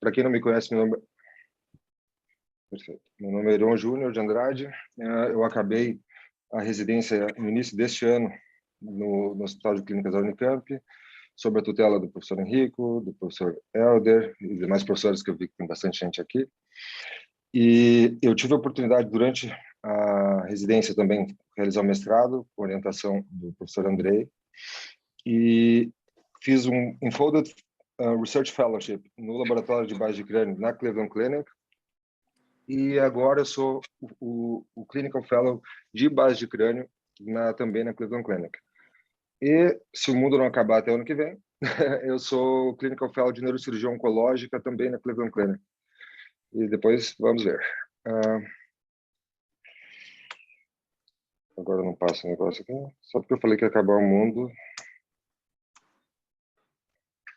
Para quem não me conhece, perfeito. Meu nome é Heron Júnior de Andrade. Eu acabei a residência no início deste ano no Hospital de Clínicas da Unicamp, sob a tutela do professor Henrico, do professor Helder e demais professores, que eu vi que tem bastante gente aqui. E eu tive a oportunidade, durante a residência também, realizar o mestrado, com orientação do professor Andrei, e fiz um Enfolded Research Fellowship no Laboratório de Base de Crânio na Cleveland Clinic, e agora eu sou o Clinical Fellow de Base de Crânio também na Cleveland Clinic. E, se o mundo não acabar até o ano que vem, eu sou o Clinical Fellow de Neurocirurgia Oncológica também na Cleveland Clinic. E depois vamos ver. Agora não passa o negócio aqui, só porque eu falei que ia acabar o mundo.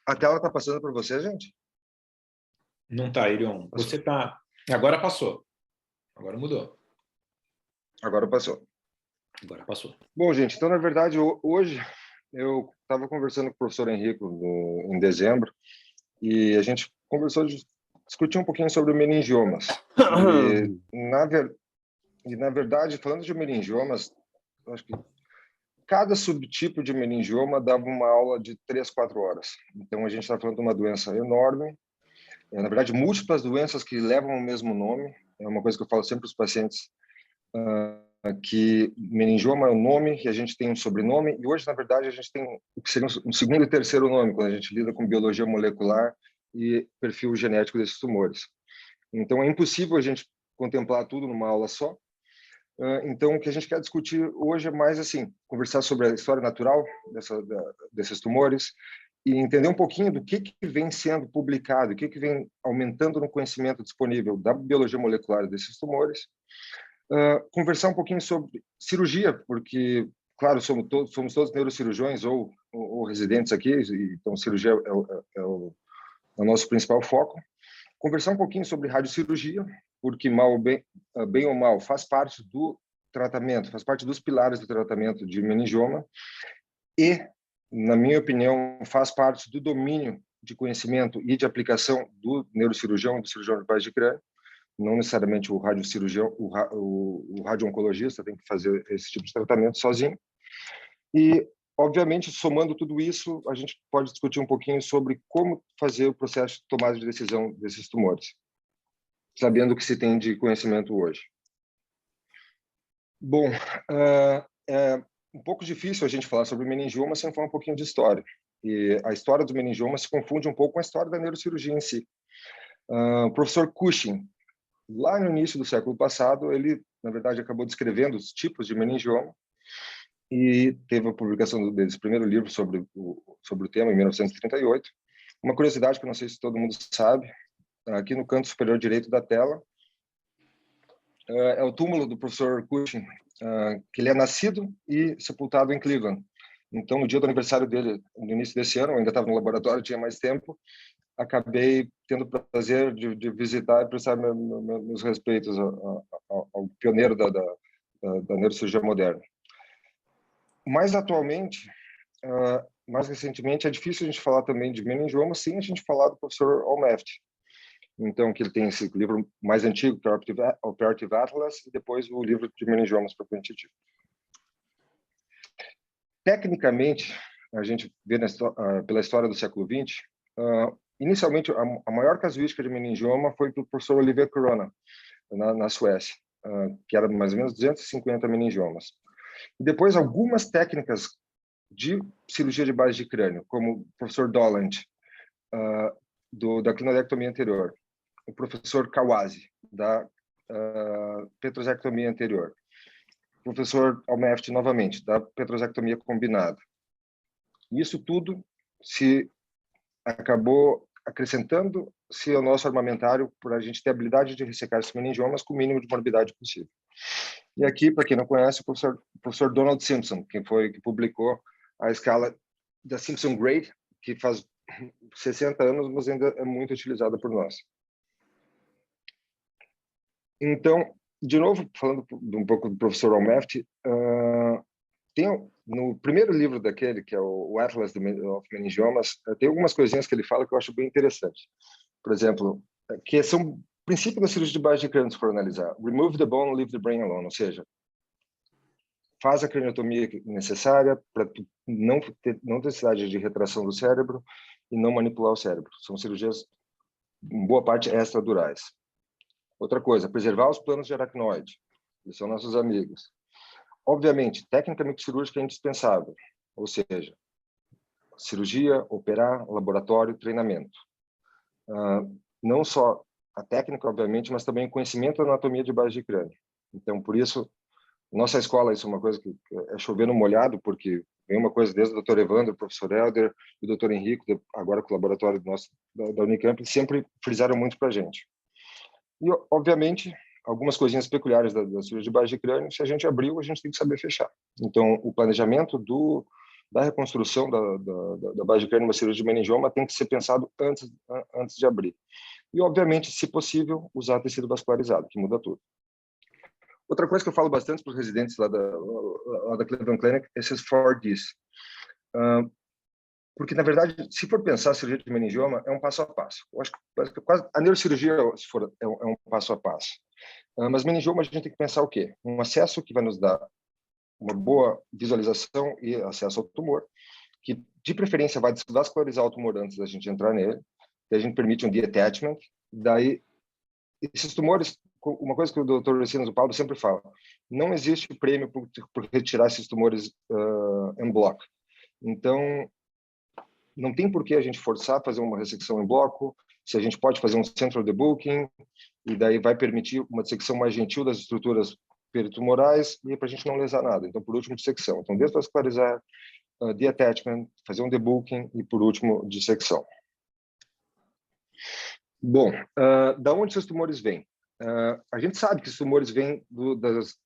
A tela está passando para você, gente? Não está, Irion. Você está... Agora passou. Agora mudou. Agora passou. Agora passou. Bom, gente, então, na verdade, hoje eu estava conversando com o professor Henrico em dezembro, e a gente discutiu um pouquinho sobre meningiomas. E, na verdade, falando de meningiomas, eu acho que cada subtipo de meningioma dava uma aula de 3, 4 horas. Então, a gente está falando de uma doença enorme, na verdade, múltiplas doenças que levam o mesmo nome. É uma coisa que eu falo sempre para os pacientes, que meningioma é o nome, que a gente tem um sobrenome, e hoje, na verdade, a gente tem o que seria um segundo e terceiro nome, quando a gente lida com biologia molecular e perfil genético desses tumores. Então, é impossível a gente contemplar tudo numa aula só. Então, o que a gente quer discutir hoje é mais assim, conversar sobre a história natural desses tumores e entender um pouquinho do que vem sendo publicado, o que vem aumentando no conhecimento disponível da biologia molecular desses tumores. Conversar um pouquinho sobre cirurgia, porque, claro, somos todos neurocirurgiões ou residentes aqui, então cirurgia é o nosso principal foco. Conversar um pouquinho sobre radiocirurgia, porque bem ou mal, faz parte do tratamento, faz parte dos pilares do tratamento de meningioma e, na minha opinião, faz parte do domínio de conhecimento e de aplicação do neurocirurgião, do cirurgião de base de crânio. Não necessariamente o radiocirurgião, o radio-oncologista tem que fazer esse tipo de tratamento sozinho. E, obviamente, somando tudo isso, a gente pode discutir um pouquinho sobre como fazer o processo de tomada de decisão desses tumores, sabendo o que se tem de conhecimento hoje. Bom, é um pouco difícil a gente falar sobre meningioma sem falar um pouquinho de história. E a história do meningioma se confunde um pouco com a história da neurocirurgia em si. O professor Cushing, lá no início do século passado, ele, na verdade, acabou descrevendo os tipos de meningioma e teve a publicação desse primeiro livro sobre o tema, em 1938. Uma curiosidade que eu não sei se todo mundo sabe, aqui no canto superior direito da tela, é o túmulo do professor Cushing, que ele é nascido e sepultado em Cleveland. Então, no dia do aniversário dele, no início desse ano, eu ainda estava no laboratório, tinha mais tempo, acabei tendo o prazer de visitar e prestar meus respeitos ao pioneiro da neurocirurgia moderna. Mais atualmente, mais recentemente, é difícil a gente falar também de meningioma sem a gente falar do professor Olmeft. Então, que ele tem esse livro mais antigo, que é o Operative Atlas, e depois o livro de meningiomas propriamente dito. Tecnicamente, a gente vê pela história do século XX, inicialmente, a maior casuística de meningioma foi do professor Oliver Corona, na Suécia, que era mais ou menos 250 meningiomas. E depois, algumas técnicas de cirurgia de base de crânio, como o professor Doland, da clinodectomia anterior, o professor Kawase, da petrosectomia anterior, o professor Almeft, novamente, da petrosectomia combinada. Isso tudo se acabou acrescentando-se ao nosso armamentário para a gente ter a habilidade de ressecar esses meningiomas com o mínimo de morbidade possível. E aqui, para quem não conhece, o professor Donald Simpson, que publicou a escala da Simpson Grade, que faz 60 anos, mas ainda é muito utilizada por nós. Então, de novo, falando um pouco do professor Olmeft, no primeiro livro daquele, que é o Atlas of Meningiomas, tem algumas coisinhas que ele fala que eu acho bem interessante. por exemplo, que são o princípio da cirurgia de base de crânio, se for analisar. Remove the bone, leave the brain alone, ou seja, faz a craniotomia necessária para não ter necessidade de retração do cérebro e não manipular o cérebro. São cirurgias, em boa parte, extradurais. Outra coisa, preservar os planos de aracnoide. Eles são nossos amigos. Obviamente, tecnicamente cirúrgica é indispensável, ou seja, cirurgia, operar, laboratório, treinamento. Não só a técnica, obviamente, mas também o conhecimento da anatomia de base de crânio. Então, por isso, nossa escola, isso é uma coisa que é chover no molhado, porque vem uma coisa desde o Dr. Evandro, o professor Helder, e o Dr. Henrico, agora com o laboratório nosso, da Unicamp, sempre frisaram muito para a gente. E, obviamente, algumas coisinhas peculiares da cirurgia de base de crânio, se a gente abriu, a gente tem que saber fechar. Então, o planejamento da reconstrução da base de crânio numa cirurgia de meningioma tem que ser pensado antes de abrir. E, obviamente, se possível, usar tecido vascularizado, que muda tudo. Outra coisa que eu falo bastante para os residentes lá da Cleveland Clinic, esses 4Ds. Porque, na verdade, se for pensar a cirurgia de meningioma, é um passo a passo. Eu acho que quase a neurocirurgia, se for, é um passo a passo. Mas meningioma, a gente tem que pensar o quê? Um acesso que vai nos dar uma boa visualização e acesso ao tumor, que, de preferência, vai desvascularizar o tumor antes da gente entrar nele, que a gente permite um detachment. Daí, esses tumores, uma coisa que o Dr. Luciano Paulo sempre fala, não existe prêmio por retirar esses tumores em bloco. Então, não tem por que a gente forçar a fazer uma ressecção em bloco, se a gente pode fazer um central debulking, e daí vai permitir uma dissecção mais gentil das estruturas peritumorais, e para a gente não lesar nada. Então, por último, dissecção. Então, desvascularizar, detachment, fazer um debulking e, por último, dissecção. Bom, da onde esses tumores vêm? A gente sabe que os tumores vêm dos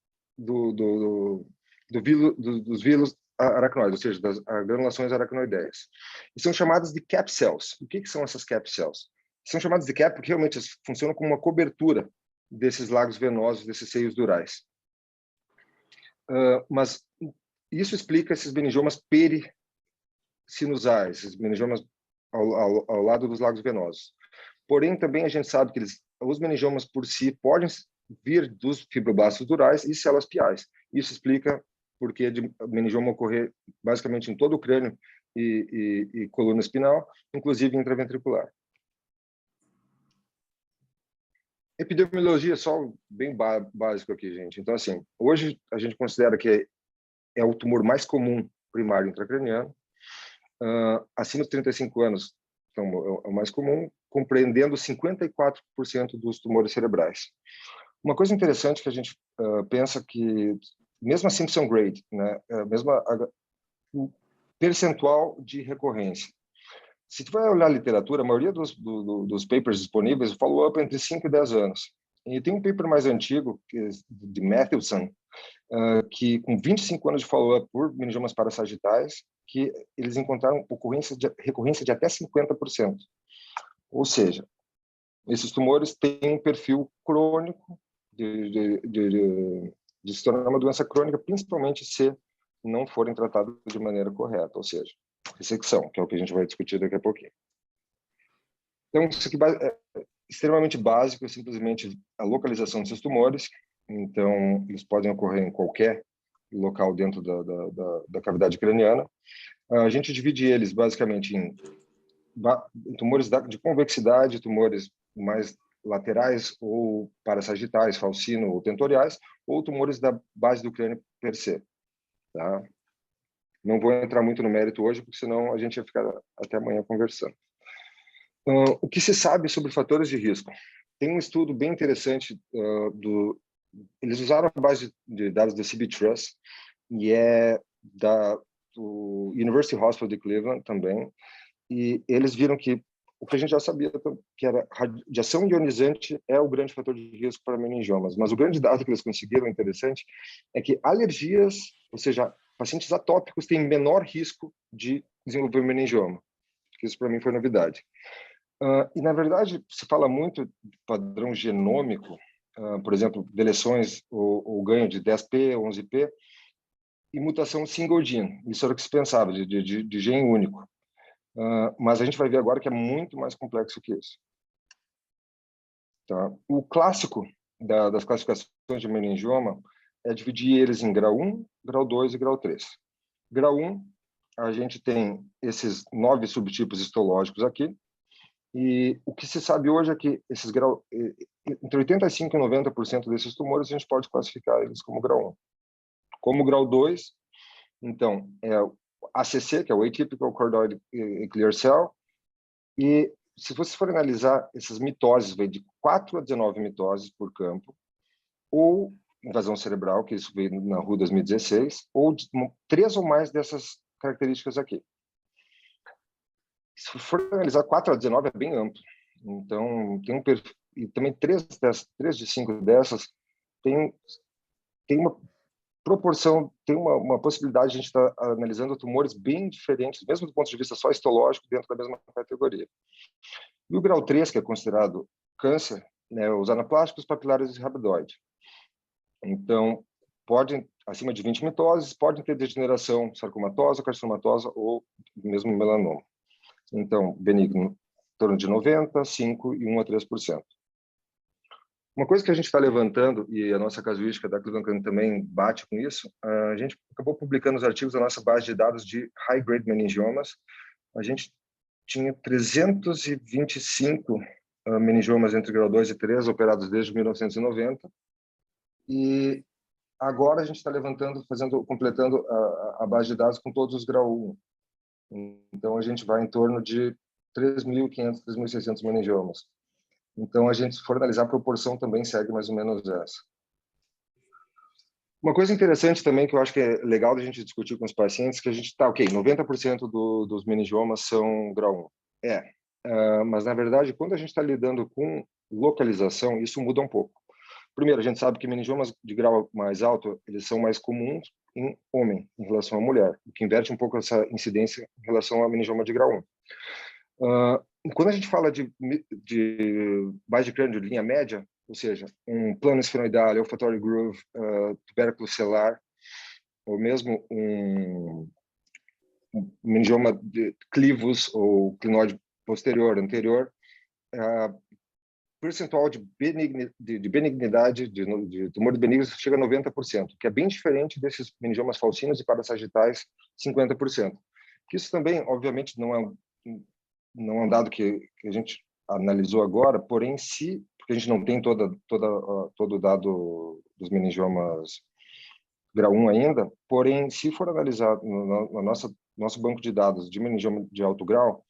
vírus aracnoides, ou seja, das granulações aracnoideias. E são chamadas de cap cells. O que são essas cap cells? São chamadas de cap porque realmente elas funcionam como uma cobertura desses lagos venosos, desses seios durais. Mas isso explica esses meningiomas perisinusais, esses meningiomas ao lado dos lagos venosos. Porém, também a gente sabe que os meningiomas por si podem vir dos fibroblastos durais e células piais. Isso explica por que o meningioma ocorrer basicamente em todo o crânio e coluna espinal, inclusive intraventricular. Epidemiologia, só bem básico aqui, gente. Então, assim, hoje a gente considera que é o tumor mais comum primário intracraniano. Acima de 35 anos, então, é o mais comum, compreendendo 54% dos tumores cerebrais. Uma coisa interessante que a gente pensa que, mesmo a Simpson Grade, né, o percentual de recorrência. Se tu vai olhar a literatura, a maioria dos papers disponíveis, o follow-up entre 5 e 10 anos. E tem um paper mais antigo, que é de Matthewson, que com 25 anos de follow-up por meningiomas parassagitais, que eles encontraram recorrência de até 50%. Ou seja, esses tumores têm um perfil crônico de se tornar uma doença crônica, principalmente se não forem tratados de maneira correta, ou seja, ressecção, que é o que a gente vai discutir daqui a pouquinho. Então, isso aqui é extremamente básico, é simplesmente a localização desses tumores. Então, eles podem ocorrer em qualquer local dentro da cavidade craniana. A gente divide eles basicamente em tumores de convexidade, tumores mais laterais ou parassagitais, falcino ou tentoriais, ou tumores da base do crânio per se. Tá? Não vou entrar muito no mérito hoje, porque senão a gente ia ficar até amanhã conversando. O que se sabe sobre fatores de risco? Tem um estudo bem interessante eles usaram a base de dados da CB-Trust, e é do University Hospital de Cleveland também, e eles viram que o que a gente já sabia, que era radiação ionizante é o grande fator de risco para meningiomas, mas o grande dado que eles conseguiram, interessante, é que alergias, ou seja, pacientes atópicos têm menor risco de desenvolver meningioma. Isso para mim foi novidade. E na verdade se fala muito de padrão genômico, por exemplo, deleções ou ganho de 10p, 11p, e mutação single gene. Isso era o que se pensava, de gene único. Mas a gente vai ver agora que é muito mais complexo que isso. Tá? O clássico das classificações de meningioma é dividir eles em grau 1, grau 2 e grau 3. Grau 1, a gente tem esses 9 subtipos histológicos aqui, e o que se sabe hoje é que esses graus, entre 85% e 90% desses tumores, a gente pode classificar eles como grau 1. Como grau 2, então, é o ACC, que é o Atypical Choroid Clear Cell, e se você for analisar essas mitoses, vai de 4 a 19 mitoses por campo, ou invasão cerebral, que isso veio na RU 2016, ou de 3 ou mais dessas características aqui. Se for analisar 4 a 19 é bem amplo. Então, tem um perfil, e também 3 de 5 dessas tem uma proporção, tem uma possibilidade de a gente estar analisando tumores bem diferentes, mesmo do ponto de vista só histológico, dentro da mesma categoria. E o grau 3, que é considerado câncer, né, os anaplásticos papilares e rabidoide. Então, podem, acima de 20 mitoses, podem ter degeneração sarcomatosa, carcinomatosa ou mesmo melanoma. Então, benigno, em torno de 90%, 5% e 1 a 3%. Uma coisa que a gente está levantando, e a nossa casuística da Cleveland Clinic também bate com isso, a gente acabou publicando os artigos da nossa base de dados de high-grade meningiomas. A gente tinha 325 meningiomas entre grau 2 e 3, operados desde 1990, e agora a gente está levantando, completando a base de dados com todos os grau 1. Então, a gente vai em torno de 3.500, 3.600 meningiomas. Então, a gente, se for analisar a proporção, também segue mais ou menos essa. Uma coisa interessante também, que eu acho que é legal da gente discutir com os pacientes, que a gente está, ok, 90% dos meningiomas são grau 1. Mas, na verdade, quando a gente está lidando com localização, isso muda um pouco. Primeiro, a gente sabe que meningiomas de grau mais alto, eles são mais comuns em homem, em relação à mulher, o que inverte um pouco essa incidência em relação a meningioma de grau 1. Quando a gente fala de base de crânio de linha média, ou seja, um plano esfenoidal, olfatório groove, tubérculo celular, ou mesmo um meningioma de clivus ou clinoide posterior, anterior, percentual de benignidade de tumores benignos chega a 90%, que é bem diferente desses meningiomas falcinos e parassagitais, 50%. Que isso também, obviamente, não é um dado que a gente analisou agora, porém, porque a gente não tem todo o dado dos meningiomas grau 1 ainda, porém, se for analisar no nosso banco de dados de meningioma de alto grau,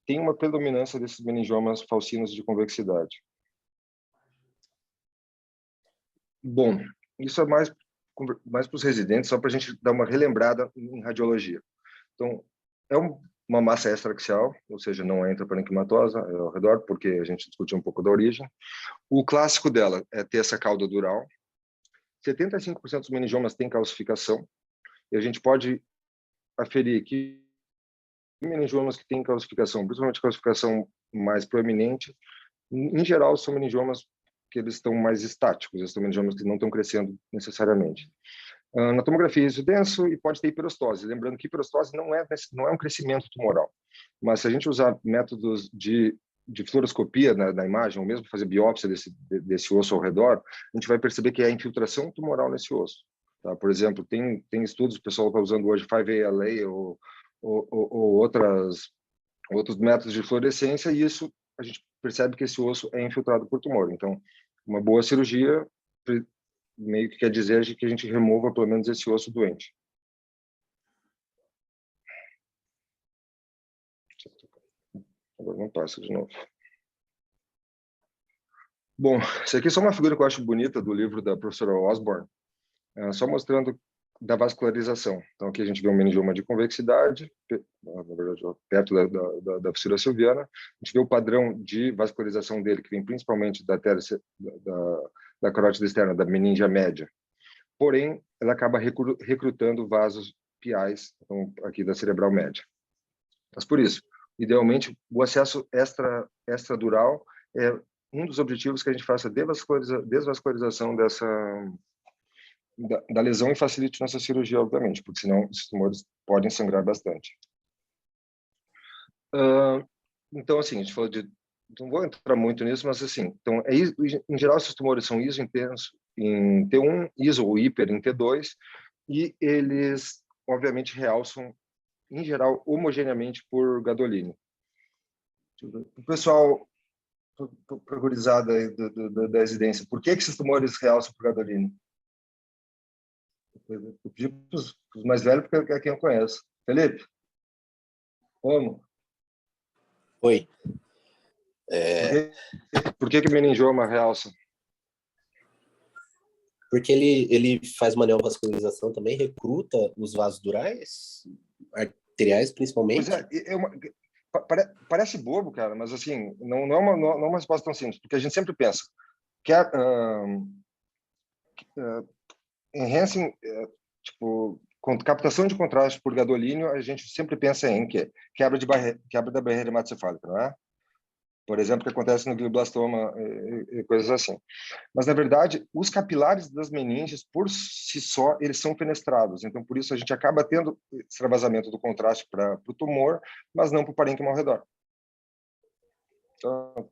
tem uma predominância desses meningiomas falcinos de convexidade. Bom, isso é mais para os residentes, só para a gente dar uma relembrada em radiologia. Então, é uma massa extraaxial, ou seja, não é intraparenquimatosa, é ao redor, porque a gente discutiu um pouco da origem. O clássico dela é ter essa cauda dural. 75% dos meningiomas têm calcificação, e a gente pode aferir que meningiomas que têm calcificação, principalmente calcificação mais proeminente, em geral, são meningiomas que eles estão mais estáticos, eles são meningiomas que não estão crescendo necessariamente. Na tomografia, isso denso e pode ter hiperostose. Lembrando que hiperostose não é um crescimento tumoral, mas se a gente usar métodos de fluoroscopia na imagem, ou mesmo fazer biópsia desse osso ao redor, a gente vai perceber que há infiltração tumoral nesse osso. Tá? Por exemplo, tem estudos, o pessoal está usando hoje 5-ALA ou outros métodos de fluorescência, e isso a gente percebe que esse osso é infiltrado por tumor. Então, uma boa cirurgia meio que quer dizer que a gente remova pelo menos esse osso doente. Agora não passa de novo. Bom, isso aqui é só uma figura que eu acho bonita do livro da professora Osborne, só mostrando da vascularização. Então, aqui a gente vê um meningioma de convexidade, na verdade, perto da fissura silviana. A gente vê o padrão de vascularização dele, que vem principalmente da carótida externa, da meningia média. Porém, ela acaba recrutando vasos piais, então, aqui da cerebral média. Mas, por isso, idealmente, o acesso extradural é um dos objetivos que a gente faça desvascularização da lesão e facilite nossa cirurgia, obviamente, porque senão esses tumores podem sangrar bastante. Então, assim, a gente falou de não vou entrar muito nisso, mas assim, então, em geral, esses tumores são iso-intensos em T1, iso ou hiper em T2, e eles, obviamente, realçam, em geral, homogeneamente por gadolínio. O pessoal, para a gurizada aí da residência, por que esses tumores realçam por gadolínio? Eu pedi para os mais velhos, porque é quem eu conheço. Felipe? Como? Oi. Por que meningioma realça? Porque ele faz uma neovascularização também, recruta os vasos durais, arteriais principalmente. Pois parece bobo, cara, mas assim, não é uma resposta tão simples, porque a gente sempre pensa que enhancing, tipo, captação de contraste por gadolínio, a gente sempre pensa em quê? Quebra da barreira hematocefálica, não é? Por exemplo, o que acontece no glioblastoma e coisas assim. Mas, na verdade, os capilares das meninges, por si só, eles são fenestrados. Então, por isso, a gente acaba tendo extravasamento do contraste para o tumor, mas não para o parênquima ao redor. Então,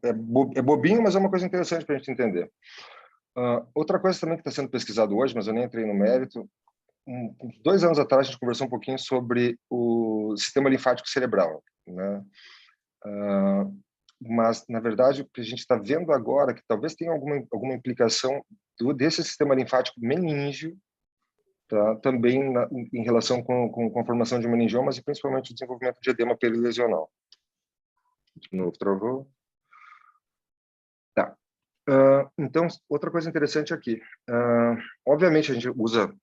é bobinho, mas é uma coisa interessante para a gente entender. Outra coisa também que está sendo pesquisado hoje, mas eu nem entrei no mérito, 2 anos atrás a gente conversou um pouquinho sobre o sistema linfático cerebral, né? Mas, na verdade, o que a gente está vendo agora é que talvez tenha alguma implicação desse sistema linfático meníngeo, tá? Também em relação com a formação de meningiomas e principalmente o desenvolvimento de edema perilesional. De novo, travou. Tá. Então, outra coisa interessante aqui. Obviamente, a gente usa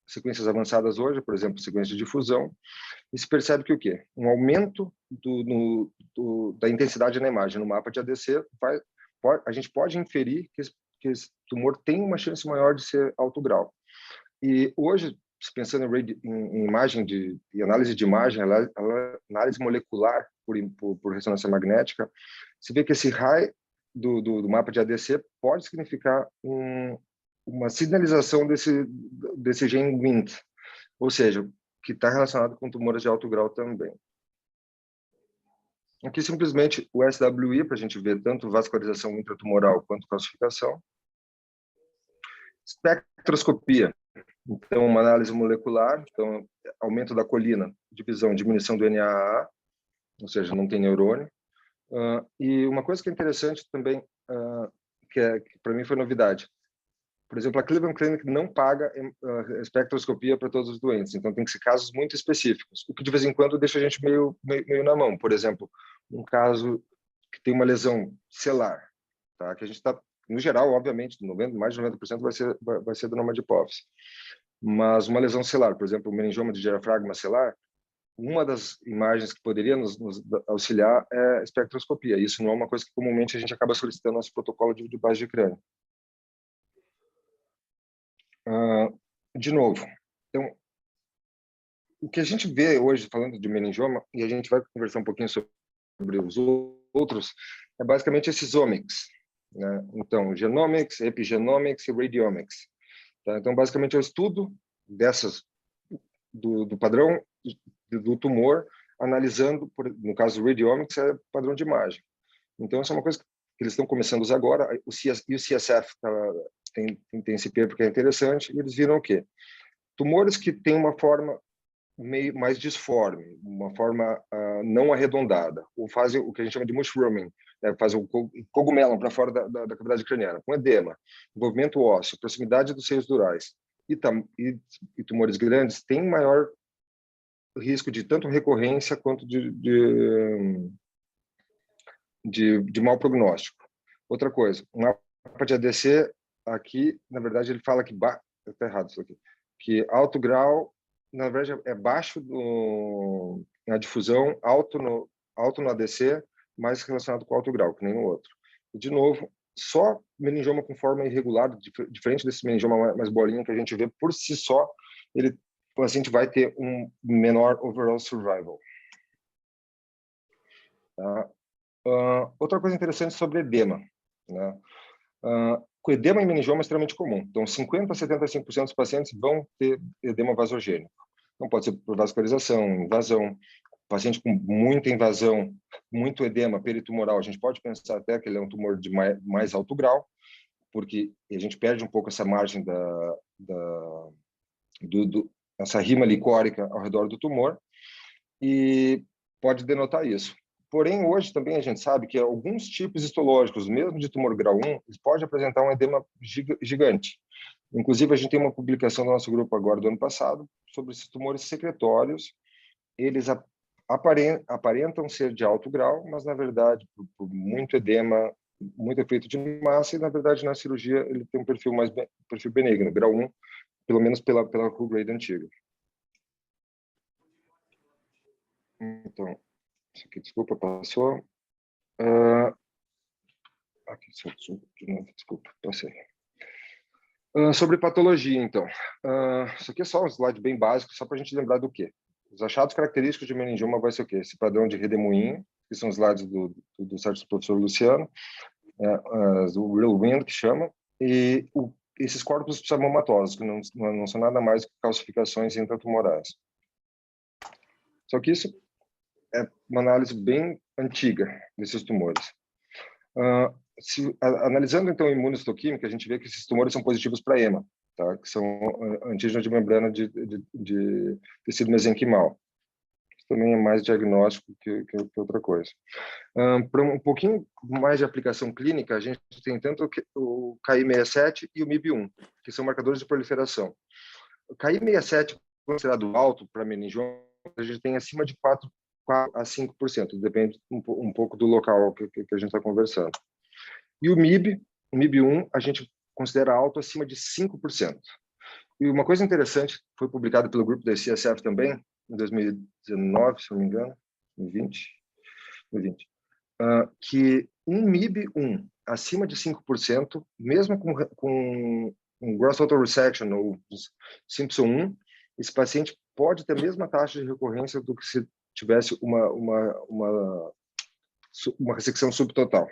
sequências avançadas hoje, por exemplo, sequência de difusão, e se percebe que o quê? Um aumento da intensidade na imagem no mapa de ADC, a gente pode inferir que esse tumor tem uma chance maior de ser alto grau. E hoje, pensando em imagem em análise de imagem, análise molecular por ressonância magnética, se vê que esse raio do mapa de ADC pode significar uma sinalização desse gene Wnt, ou seja, que está relacionado com tumores de alto grau também. Aqui, simplesmente, o SWI, para a gente ver tanto vascularização intratumoral quanto calcificação. Espectroscopia. Então, uma análise molecular, então, aumento da colina, diminuição do NAA, ou seja, não tem neurônio. E uma coisa que é interessante também, que para mim foi novidade, por exemplo, a Cleveland Clinic não paga espectroscopia para todos os doentes, então tem que ser casos muito específicos, o que de vez em quando deixa a gente meio na mão. Por exemplo, um caso que tem uma lesão celular, tá? Que a gente está, no geral, obviamente, mais de 90% vai ser adenoma de hipófise. Mas uma lesão celular, por exemplo, o meningioma de diafragma celular, uma das imagens que poderia nos auxiliar é a espectroscopia. Isso não é uma coisa que comumente a gente acaba solicitando no nosso protocolo de base de crânio. De novo, então, o que a gente vê hoje falando de meningioma, e a gente vai conversar um pouquinho sobre os outros, é basicamente esses omics, né? Então, genomics, epigenomics e radiomics. Tá? Então, basicamente, é o estudo do padrão do tumor, analisando, no caso do radiomics, é padrão de imagem. Então, essa é uma coisa que eles estão começando a usar agora, o CSF tem esse paper que é interessante, e eles viram o quê? Tumores que têm uma forma meio mais disforme, uma forma não arredondada, ou fazem o que a gente chama de mushrooming, né? Fazem o cogumelo para fora da cavidade craniana, com edema, envolvimento ósseo, proximidade dos seios durais e tumores grandes têm maior risco de tanto recorrência quanto de mau prognóstico. Outra coisa, um mapa de ADC aqui, na verdade, ele fala que está errado isso aqui, que alto grau, na verdade, é baixo na difusão, alto no ADC, mais relacionado com alto grau, que nem no outro. E, de novo, só meningioma com forma irregular, diferente desse meningioma mais bolinha que a gente vê, por si só, o paciente vai ter um menor overall survival. Tá? Outra coisa interessante sobre edema, né? O edema em meningioma é extremamente comum. Então, 50% a 75% dos pacientes vão ter edema vasogênico. Não pode ser por vascularização, invasão. paciente com muita invasão, muito edema peritumoral, a gente pode pensar até que ele é um tumor de mais alto grau, porque a gente perde um pouco essa margem essa rima licórica ao redor do tumor, e pode denotar isso. Porém, hoje também a gente sabe que alguns tipos histológicos, mesmo de tumor grau 1, eles podem apresentar um edema gigante. Inclusive, a gente tem uma publicação do nosso grupo agora do ano passado sobre esses tumores secretórios. Eles aparentam ser de alto grau, mas, na verdade, por muito edema, muito efeito de massa, e, na verdade, na cirurgia, ele tem um perfil benigno, grau 1, pelo menos pela Q-grade antiga. Então, isso aqui, desculpa, passou. Aqui, de novo, desculpa, passei. Sobre patologia, então. Isso aqui é só um slide bem básico, só para a gente lembrar do quê? Os achados característicos de meningioma vai ser o quê? Esse padrão de redemoinho, que são os slides do site do professor Luciano, o Real Wind, que chama, e esses corpos psammomatosos, que não são nada mais que calcificações intratumorais. Só que isso é uma análise bem antiga desses tumores. Analisando, então, a imunistoquímica, a gente vê que esses tumores são positivos para EMA, tá? Que são antígenos de membrana de tecido mesenquimal. Isso também é mais diagnóstico que outra coisa. Para um pouquinho mais de aplicação clínica, a gente tem tanto o KI67 e o MIB1, que são marcadores de proliferação. O KI67, considerado alto para meningioma, a gente tem acima de 4 a 5%, depende um pouco do local que a gente está conversando. E o MIB1, a gente considera alto acima de 5%. E uma coisa interessante, foi publicado pelo grupo da CSF também, em 2019, se não me engano, 2020, que um MIB1 acima de 5%, mesmo com um gross total resection, ou Simpson 1, esse paciente pode ter a mesma taxa de recorrência do que se tivesse uma ressecção subtotal.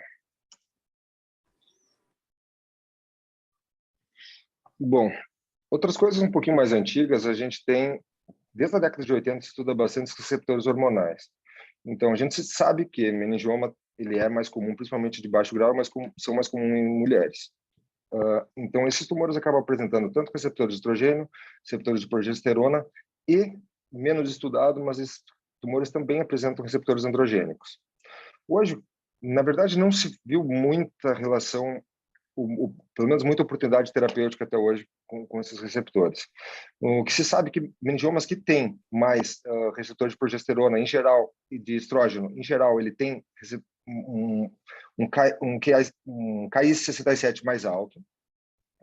Bom, outras coisas um pouquinho mais antigas, a gente tem, desde a década de 80, se estuda bastante os receptores hormonais. Então, a gente sabe que meningioma ele é mais comum, principalmente de baixo grau, mas são mais comuns em mulheres. Então, esses tumores acabam apresentando tanto receptores de estrogênio, receptores de progesterona e, menos estudado, mas esses tumores também apresentam receptores androgênicos. Hoje, na verdade, não se viu muita relação, pelo menos muita oportunidade terapêutica até hoje com esses receptores. O que se sabe que meningiomas que têm mais receptor de progesterona em geral e de estrógeno, em geral, ele tem um KI67 mais alto.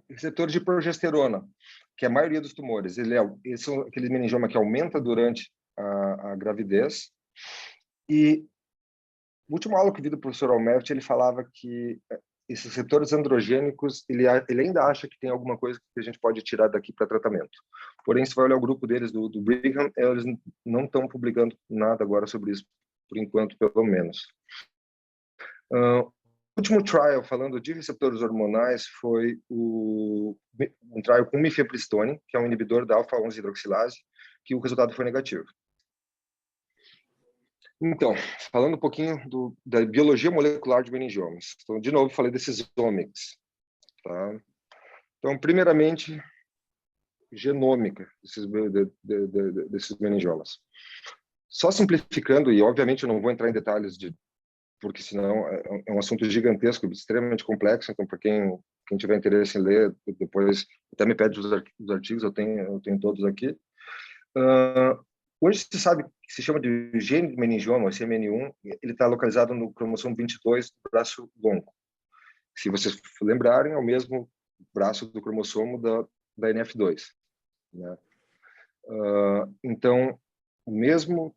Receptor de progesterona, que é a maioria dos tumores, esse é aquele meningioma que aumenta durante a gravidez. E o último aula que eu vi do professor Almert, ele falava que esses receptores androgênicos, ele ainda acha que tem alguma coisa que a gente pode tirar daqui para tratamento. Porém, se vai olhar o grupo deles, do Brigham, eles não estão publicando nada agora sobre isso, por enquanto, pelo menos. O último trial falando de receptores hormonais foi um trial com mifepristone, que é um inibidor da alfa-11 hidroxilase, que o resultado foi negativo. Então, falando um pouquinho da biologia molecular de meningiomas. Então, de novo, falei desses omics. Tá? Então, primeiramente, genômica desses meningiomas. Só simplificando, e obviamente eu não vou entrar em detalhes, porque senão é um assunto gigantesco, extremamente complexo, então para quem tiver interesse em ler, depois até me pede os artigos, eu tenho todos aqui. Hoje se sabe que se chama de gene de meningioma, esse MN1, ele está localizado no cromossomo 22 do braço longo. Se vocês lembrarem, é o mesmo braço do cromossomo da NF2. Né? Então, o mesmo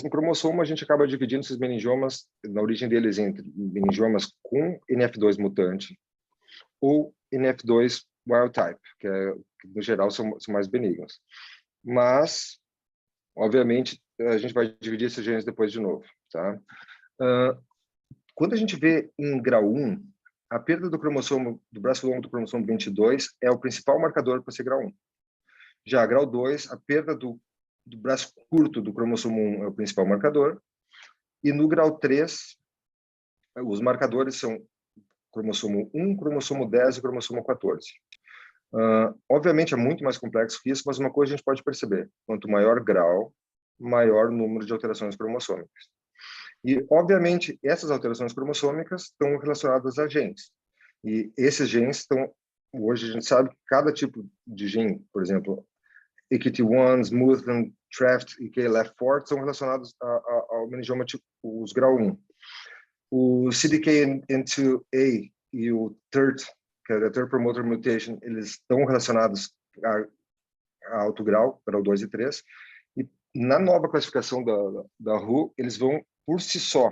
cromossomo, a gente acaba dividindo esses meningiomas, na origem deles, entre meningiomas com NF2 mutante ou NF2 wild type, que no geral são mais benignos. Mas, obviamente, a gente vai dividir esses genes depois de novo. Tá? Quando a gente vê em grau 1, a perda do cromossomo, do braço longo do cromossomo 22 é o principal marcador para ser grau 1. Já grau 2, a perda do do braço curto do cromossomo 1 é o principal marcador, e no grau 3, os marcadores são cromossomo 1, cromossomo 10 e cromossomo 14. Obviamente é muito mais complexo que isso, mas uma coisa a gente pode perceber: quanto maior grau, maior número de alterações cromossômicas. E, obviamente, essas alterações cromossômicas estão relacionadas a genes. E esses genes estão... Hoje a gente sabe que cada tipo de gene, por exemplo, EQT1, SMUTHN, TREFT e KLF4, são relacionados ao meningioma tipo, os grau 1. O CDKN2A e o TERT, que é a Third Promoter Mutation, eles estão relacionados a alto grau, grau 2 e 3. E na nova classificação da WHO, eles vão, por si só,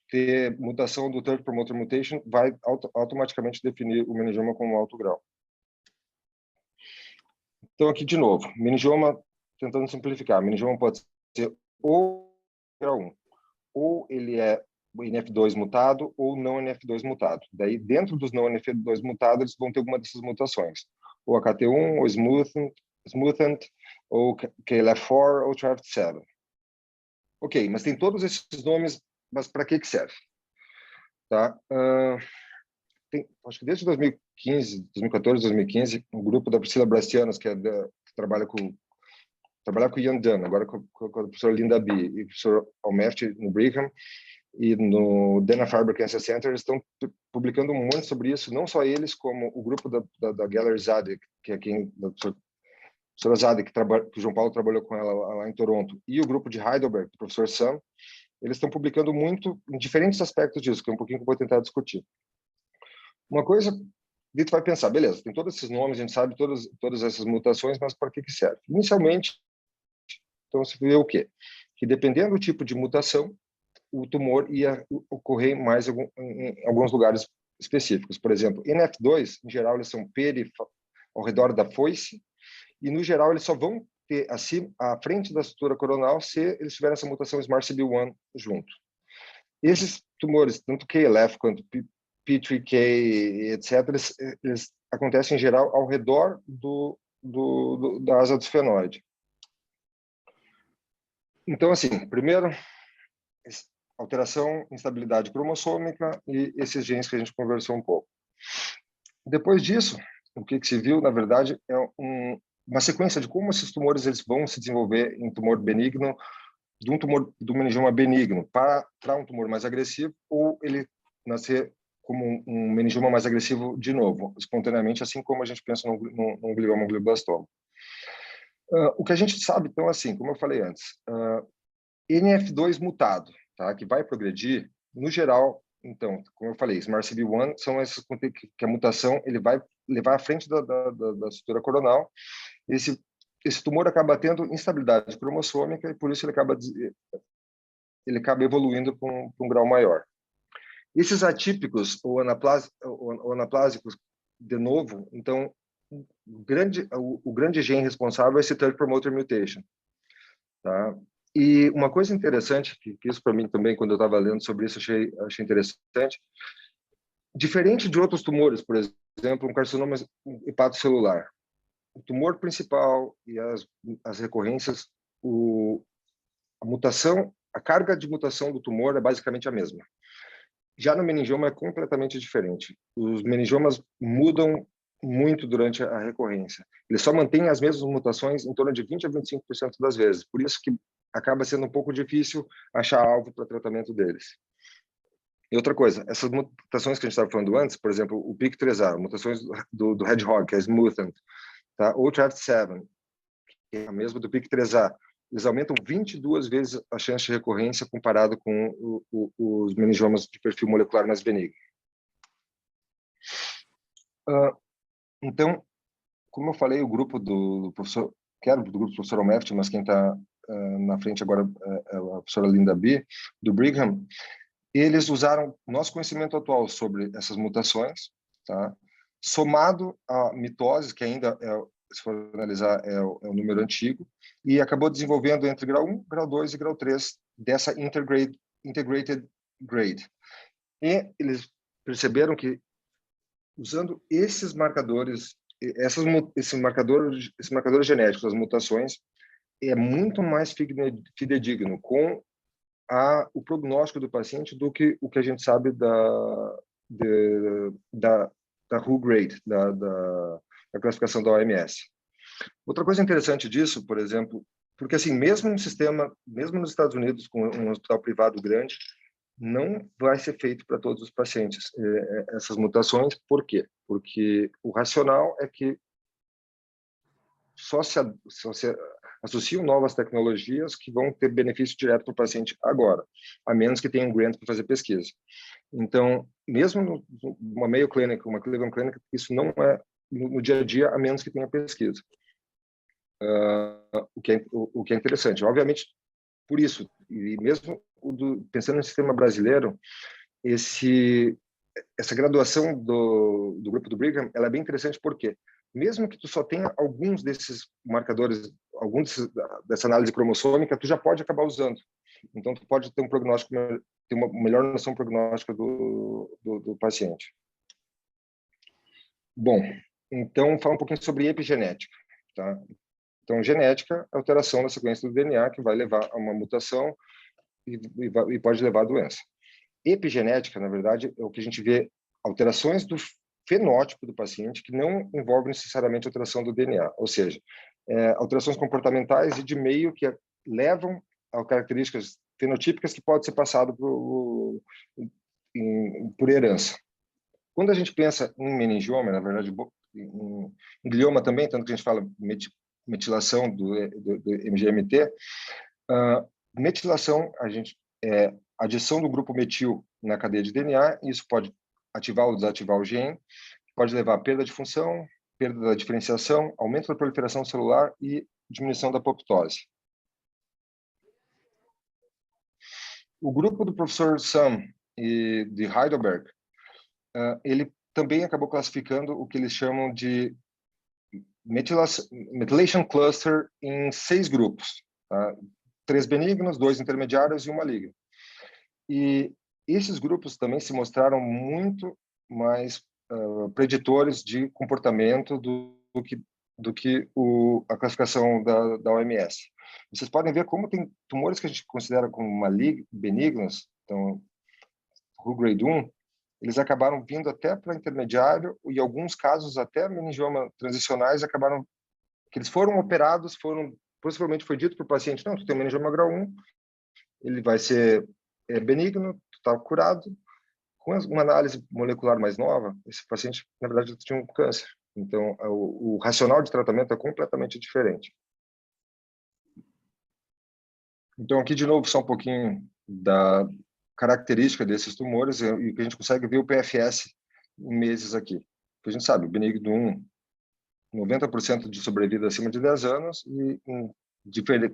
ter mutação do Third Promoter Mutation, vai automaticamente definir o meningioma como alto grau. Então, aqui de novo, meningioma, tentando simplificar, meningioma pode ser ou grau 1, ou ele é NF2 mutado ou não NF2 mutado. Daí, dentro dos não NF2 mutados, eles vão ter alguma dessas mutações. Ou AKT1, ou SMUTHN, ou KLF4, ou TREFT7. Ok, mas tem todos esses nomes, mas para que serve? Tá? Acho que desde 2015, 2014, 2015, um grupo da Priscila Brastianos, que trabalha com o Ian Dunn, agora com a professora Linda B e o professor Almeft no Brigham, e no Dana-Farber Cancer Center, eles estão publicando um monte sobre isso, não só eles, como o grupo da Geller Zadek, que é quem, da professora Zadek, que o João Paulo trabalhou com ela lá em Toronto, e o grupo de Heidelberg, do professor Sam, eles estão publicando muito em diferentes aspectos disso, que é um pouquinho que eu vou tentar discutir. Uma coisa, Vitor vai pensar, beleza, tem todos esses nomes, a gente sabe todas essas mutações, mas para que serve? Inicialmente, então, se vê o quê? Que dependendo do tipo de mutação, o tumor ia ocorrer mais em alguns lugares específicos. Por exemplo, NF2, em geral, eles são ao redor da foice, e, no geral, eles só vão ter assim, à frente da estrutura coronal se eles tiverem essa mutação SMARCB1 junto. Esses tumores, tanto KLF quanto P3K, etc., eles acontecem, em geral, ao redor da asa do esfenoide. Então, assim, primeiro, alteração, instabilidade cromossômica e esses genes que a gente conversou um pouco. Depois disso, o que se viu, na verdade, é uma sequência de como esses tumores eles vão se desenvolver em tumor benigno, de um tumor do meningioma benigno para um tumor mais agressivo, ou ele nascer como um meningioma mais agressivo de novo, espontaneamente, assim como a gente pensa no glioma, um glioblastoma. O que a gente sabe, então, assim, como eu falei antes, NF2 mutado, tá, que vai progredir, no geral, então, como eu falei, SMARCB1 são esses que a mutação ele vai levar à frente da estrutura coronal. Esse tumor acaba tendo instabilidade cromossômica e por isso ele acaba evoluindo para um grau maior. Esses atípicos ou anaplásicos, de novo, então, o grande gene responsável é esse Third Promoter Mutation. Tá? E uma coisa interessante, que isso para mim também, quando eu estava lendo sobre isso, achei interessante, diferente de outros tumores, por exemplo, um carcinoma hepatocelular, o tumor principal e as recorrências, a mutação, a carga de mutação do tumor é basicamente a mesma. Já no meningioma é completamente diferente. Os meningiomas mudam muito durante a recorrência. Eles só mantêm as mesmas mutações em torno de 20 a 25% das vezes. Por isso que acaba sendo um pouco difícil achar alvo para tratamento deles. E outra coisa, essas mutações que a gente estava falando antes, por exemplo, o PIK3A, mutações do Hedgehog, que é SMUTHN, tá? Ou TREFT7, que é a mesma do PIK3A, eles aumentam 22 vezes a chance de recorrência comparado com os meningiomas de perfil molecular mais benigno. Então, como eu falei, o grupo do professor, que era do grupo do professor Almeft, mas quem está na frente agora é a professora Linda B, do Brigham, eles usaram nosso conhecimento atual sobre essas mutações, tá? Somado à mitose, que ainda se for analisar, é o número antigo, e acabou desenvolvendo entre grau 1, grau 2 e grau 3 dessa integrated grade. E eles perceberam que, usando esses marcadores, esses marcadores genéticos, as mutações, é muito mais fidedigno com o prognóstico do paciente do que o que a gente sabe da WHO grade, da classificação da OMS. Outra coisa interessante disso, por exemplo, porque assim, mesmo no sistema, mesmo nos Estados Unidos, com um hospital privado grande, não vai ser feito para todos os pacientes essas mutações. Por quê? Porque o racional é que só se associam novas tecnologias que vão ter benefício direto para o paciente agora, a menos que tenha um grant para fazer pesquisa. Então, mesmo numa Mayo Clinic, uma Cleveland Clinic, isso não é no dia a dia, a menos que tenha pesquisa. O que é interessante. Obviamente, por isso, e mesmo pensando no sistema brasileiro, essa graduação do grupo do Brigham, ela é bem interessante porque, mesmo que tu só tenha alguns desses marcadores, dessa análise cromossômica, tu já pode acabar usando. Então, tu pode ter um prognóstico, ter uma melhor noção prognóstica do paciente. Bom, então, falar um pouquinho sobre epigenética, tá? Então, genética é a alteração da sequência do DNA que vai levar a uma mutação e pode levar à doença. Epigenética, na verdade, é o que a gente vê alterações do fenótipo do paciente que não envolvem necessariamente alteração do DNA, ou seja, alterações comportamentais e de meio que levam a características fenotípicas que pode ser passado por herança. Quando a gente pensa em meningioma, na verdade, em glioma também, tanto que a gente fala metilação do MGMT, metilação, a gente adição do grupo metil na cadeia de DNA, isso pode ativar ou desativar o gene, pode levar a perda de função, perda da diferenciação, aumento da proliferação celular e diminuição da apoptose. O grupo do professor Sam e de Heidelberg, ele também acabou classificando o que eles chamam de methylation cluster em 6 grupos, tá? 3 benignos, 2 intermediários e 1 maligno. E esses grupos também se mostraram muito mais preditores de comportamento do que a classificação da OMS. Vocês podem ver como tem tumores que a gente considera como benignos, então, WHO grade 1, eles acabaram vindo até para intermediário e, em alguns casos, até meningioma transicionais acabaram que eles foram operados, possivelmente foi dito para o paciente, não, tu tem meningioma grau 1, ele vai ser benigno, tu está curado. Com uma análise molecular mais nova, esse paciente, na verdade, tinha um câncer. Então, o racional de tratamento é completamente diferente. Então, aqui, de novo, só um pouquinho da característica desses tumores e que a gente consegue ver o PFS em meses aqui. A gente sabe, o benigno 1, 90% de sobrevida acima de 10 anos e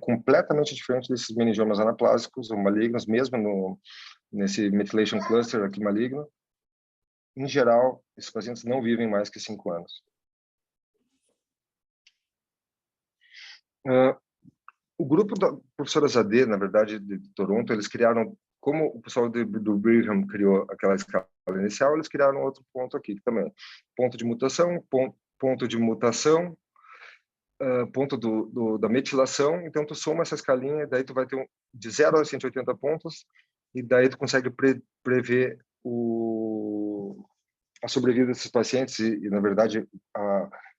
completamente diferente desses meningiomas anaplásicos ou malignos, mesmo nesse methylation cluster aqui maligno. Em geral, esses pacientes não vivem mais que 5 anos. O grupo da professora Zadeh, na verdade, de Toronto, eles criaram, como o pessoal do Brigham criou aquela escala inicial, eles criaram outro ponto aqui também. Ponto de mutação, ponto de mutação, ponto da metilação. Então, tu soma essa escalinha, daí tu vai ter de 0 a 180 pontos, e daí tu consegue prever a sobrevida desses pacientes e na verdade,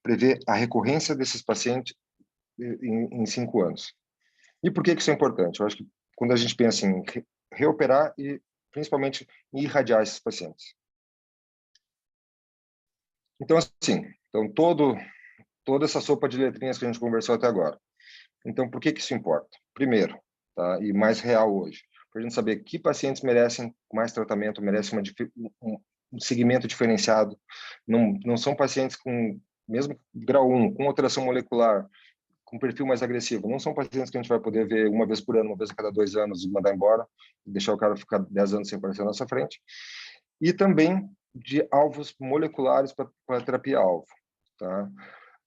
prever a recorrência desses pacientes em 5 anos. E por que isso é importante? Eu acho que quando a gente pensa em reoperar e principalmente em irradiar esses pacientes. Então, assim, toda essa sopa de letrinhas que a gente conversou até agora. Então, por que isso importa? Primeiro, tá, e mais real hoje, para a gente saber que pacientes merecem mais tratamento, merecem um segmento diferenciado. Não são pacientes com, mesmo grau 1, com alteração molecular, com perfil mais agressivo. Não são pacientes que a gente vai poder ver uma vez por ano, uma vez a cada 2 anos e mandar embora, deixar o cara ficar 10 anos sem aparecer na nossa frente. E também de alvos moleculares para terapia-alvo. Tá?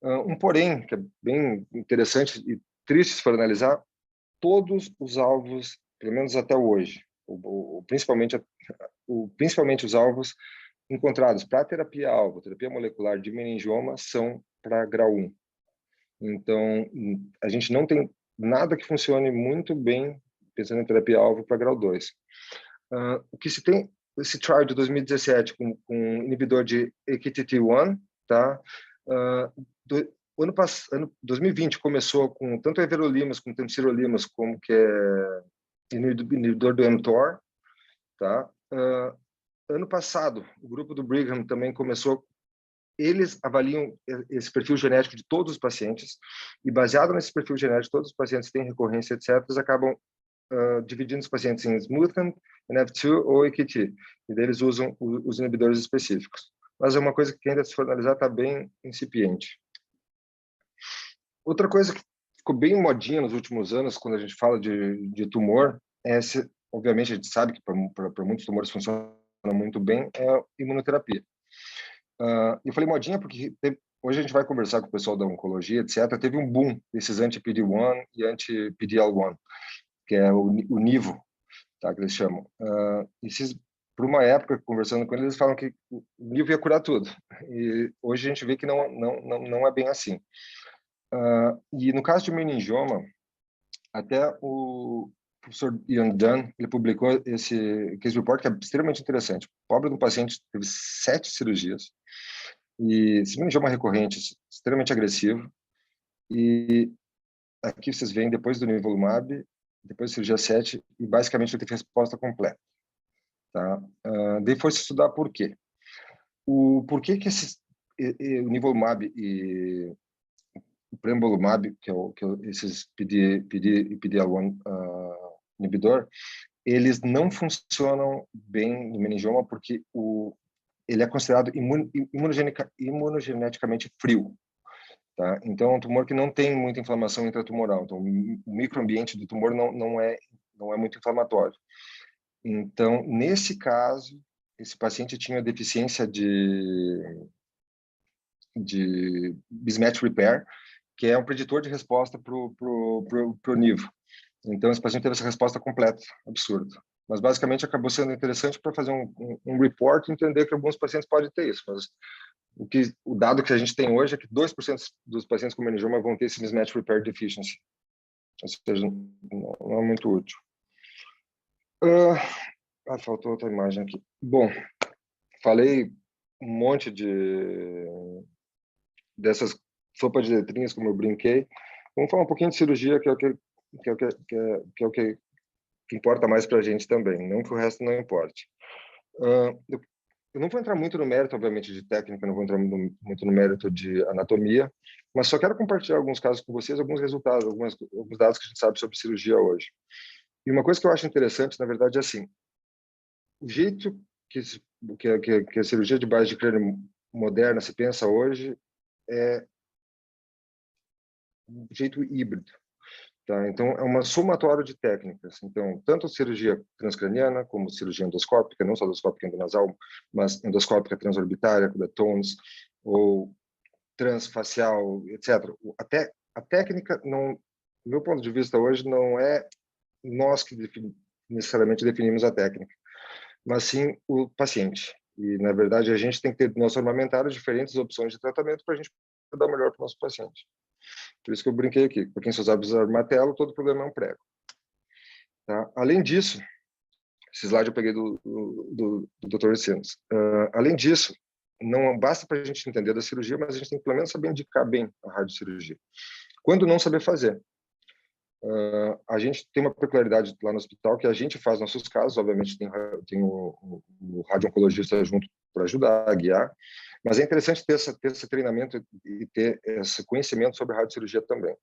Um porém, que é bem interessante e triste se for analisar, todos os alvos, pelo menos até hoje, principalmente os alvos encontrados para terapia-alvo, terapia molecular de meningioma, são para grau 1. Então, a gente não tem nada que funcione muito bem, pensando em terapia-alvo para grau 2. O que se tem, esse trial de 2017 com inibidor de AKT1, tá? Ano 2020 começou com tanto everolimus como temsirolimus, como que é inibidor do mTOR, tá? Ano passado, o grupo do Brigham também começou. Eles avaliam esse perfil genético de todos os pacientes e, baseado nesse perfil genético, todos os pacientes têm recorrência, etc., eles acabam dividindo os pacientes em SMoothAnd, NF2 ou AKT, e daí eles usam os inibidores específicos. Mas é uma coisa que ainda, se for analisar, está bem incipiente. Outra coisa que ficou bem modinha nos últimos anos, quando a gente fala de tumor, obviamente a gente sabe que para muitos tumores funciona muito bem, é a imunoterapia. Eu falei modinha porque hoje a gente vai conversar com o pessoal da oncologia, etc. Teve um boom desses anti-PD-1 e anti-PD-L1, que é o Nivo, tá, que eles chamam. Por uma época, conversando com eles, eles falam que o Nivo ia curar tudo. E hoje a gente vê que não é bem assim. E no caso de meningioma, até o professor Ian Dunn, ele publicou esse case report, que é extremamente interessante. O pobre do paciente teve 7 cirurgias, e esse meningioma recorrente, extremamente agressivo, e aqui vocês veem depois do nivolumab, depois da cirurgia 7, e basicamente ele teve resposta completa. Tá? Daí foi se estudar por quê. Por que o nivolumab e o prembolumab, que é esses PD-L1 inibidor, eles não funcionam bem no meningioma porque ele é considerado imunogeneticamente frio. Tá? Então, é um tumor que não tem muita inflamação intratumoral. Então, o microambiente do tumor não é muito inflamatório. Então, nesse caso, esse paciente tinha deficiência de mismatch repair, que é um preditor de resposta para o NIVO. Então, esse paciente teve essa resposta completa, absurda. Mas, basicamente, acabou sendo interessante para fazer um report e entender que alguns pacientes podem ter isso. Mas o dado que a gente tem hoje é que 2% dos pacientes com meningioma vão ter esse mismatch repair deficiency. Ou seja, não é muito útil. Faltou outra imagem aqui. Bom, falei um monte dessas sopas de letrinhas, como eu brinquei. Vamos falar um pouquinho de cirurgia, que é o que importa mais para a gente também, não que o resto não importe. Eu não vou entrar muito no mérito, obviamente, de técnica, não vou entrar muito no mérito de anatomia, mas só quero compartilhar alguns casos com vocês, alguns resultados, alguns dados que a gente sabe sobre cirurgia hoje. E uma coisa que eu acho interessante, na verdade, é assim, o jeito que a cirurgia de base de crânio moderna se pensa hoje é um jeito híbrido. Tá? Então, é uma somatória de técnicas. Então, tanto a cirurgia transcraniana, como cirurgia endoscópica, não só endoscópica endonasal, mas endoscópica transorbitária, com TONS, ou transfacial, etc. Até a técnica, do meu ponto de vista hoje, não é nós que necessariamente definimos a técnica, mas sim o paciente. E, na verdade, a gente tem que ter no nosso armamentário diferentes opções de tratamento para a gente dar o melhor para o nosso paciente. Por isso que eu brinquei aqui. Para quem só sabe usar martelo, todo problema é um prego. Tá? Além disso, esse slide eu peguei do Dr. Sims. Além disso, não basta para a gente entender da cirurgia, mas a gente tem que pelo menos saber indicar bem a radiocirurgia. Quando não saber fazer, a gente tem uma peculiaridade lá no hospital que a gente faz nossos casos, obviamente tem o radio-oncologista junto para ajudar, a guiar, mas é interessante ter esse treinamento e ter esse conhecimento sobre radiocirurgia também.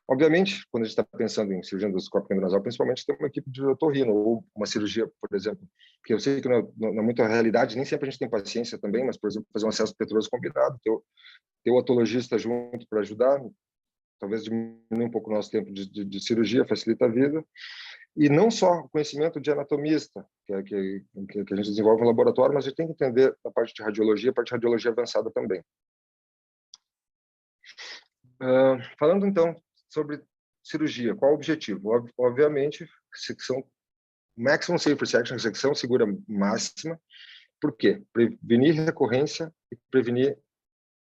Obviamente, quando a gente está pensando em cirurgia endoscópica endonasal, principalmente tem uma equipe de otorrino, ou uma cirurgia, por exemplo, que eu sei que não é muita realidade, nem sempre a gente tem paciência também, mas, por exemplo, fazer um acesso petroso combinado, ter o otologista junto para ajudar, talvez diminuir um pouco o nosso tempo de cirurgia, facilita a vida. E não só o conhecimento de anatomista, que a gente desenvolve no laboratório, mas a gente tem que entender a parte de radiologia, a parte de radiologia avançada também. Falando, então, sobre cirurgia, qual o objetivo? Obviamente, secção maximum safe section, secção segura máxima. Por quê? Prevenir recorrência e prevenir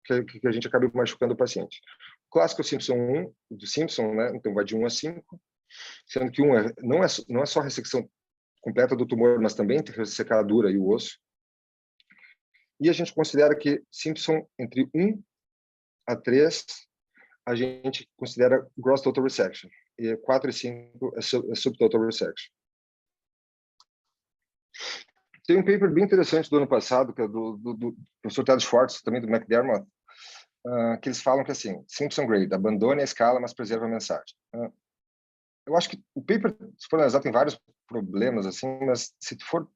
que a gente acabe machucando o paciente. clássico Simpson 1, do Simpson, né? Então vai de 1 a 5, sendo que 1 não é só ressecção completa do tumor, mas também tem ressecadura e o osso. E a gente considera que Simpson entre 1 a 3, a gente considera gross total resection. E 4 e 5 é subtotal resection. Tem um paper bem interessante do ano passado, que é do professor Ted Schwartz, também do McDermott, que eles falam que, assim, Simpson grade, abandone a escala, mas preserva a mensagem. Eu acho que o paper, se for analisar, tem vários problemas, assim, mas se for...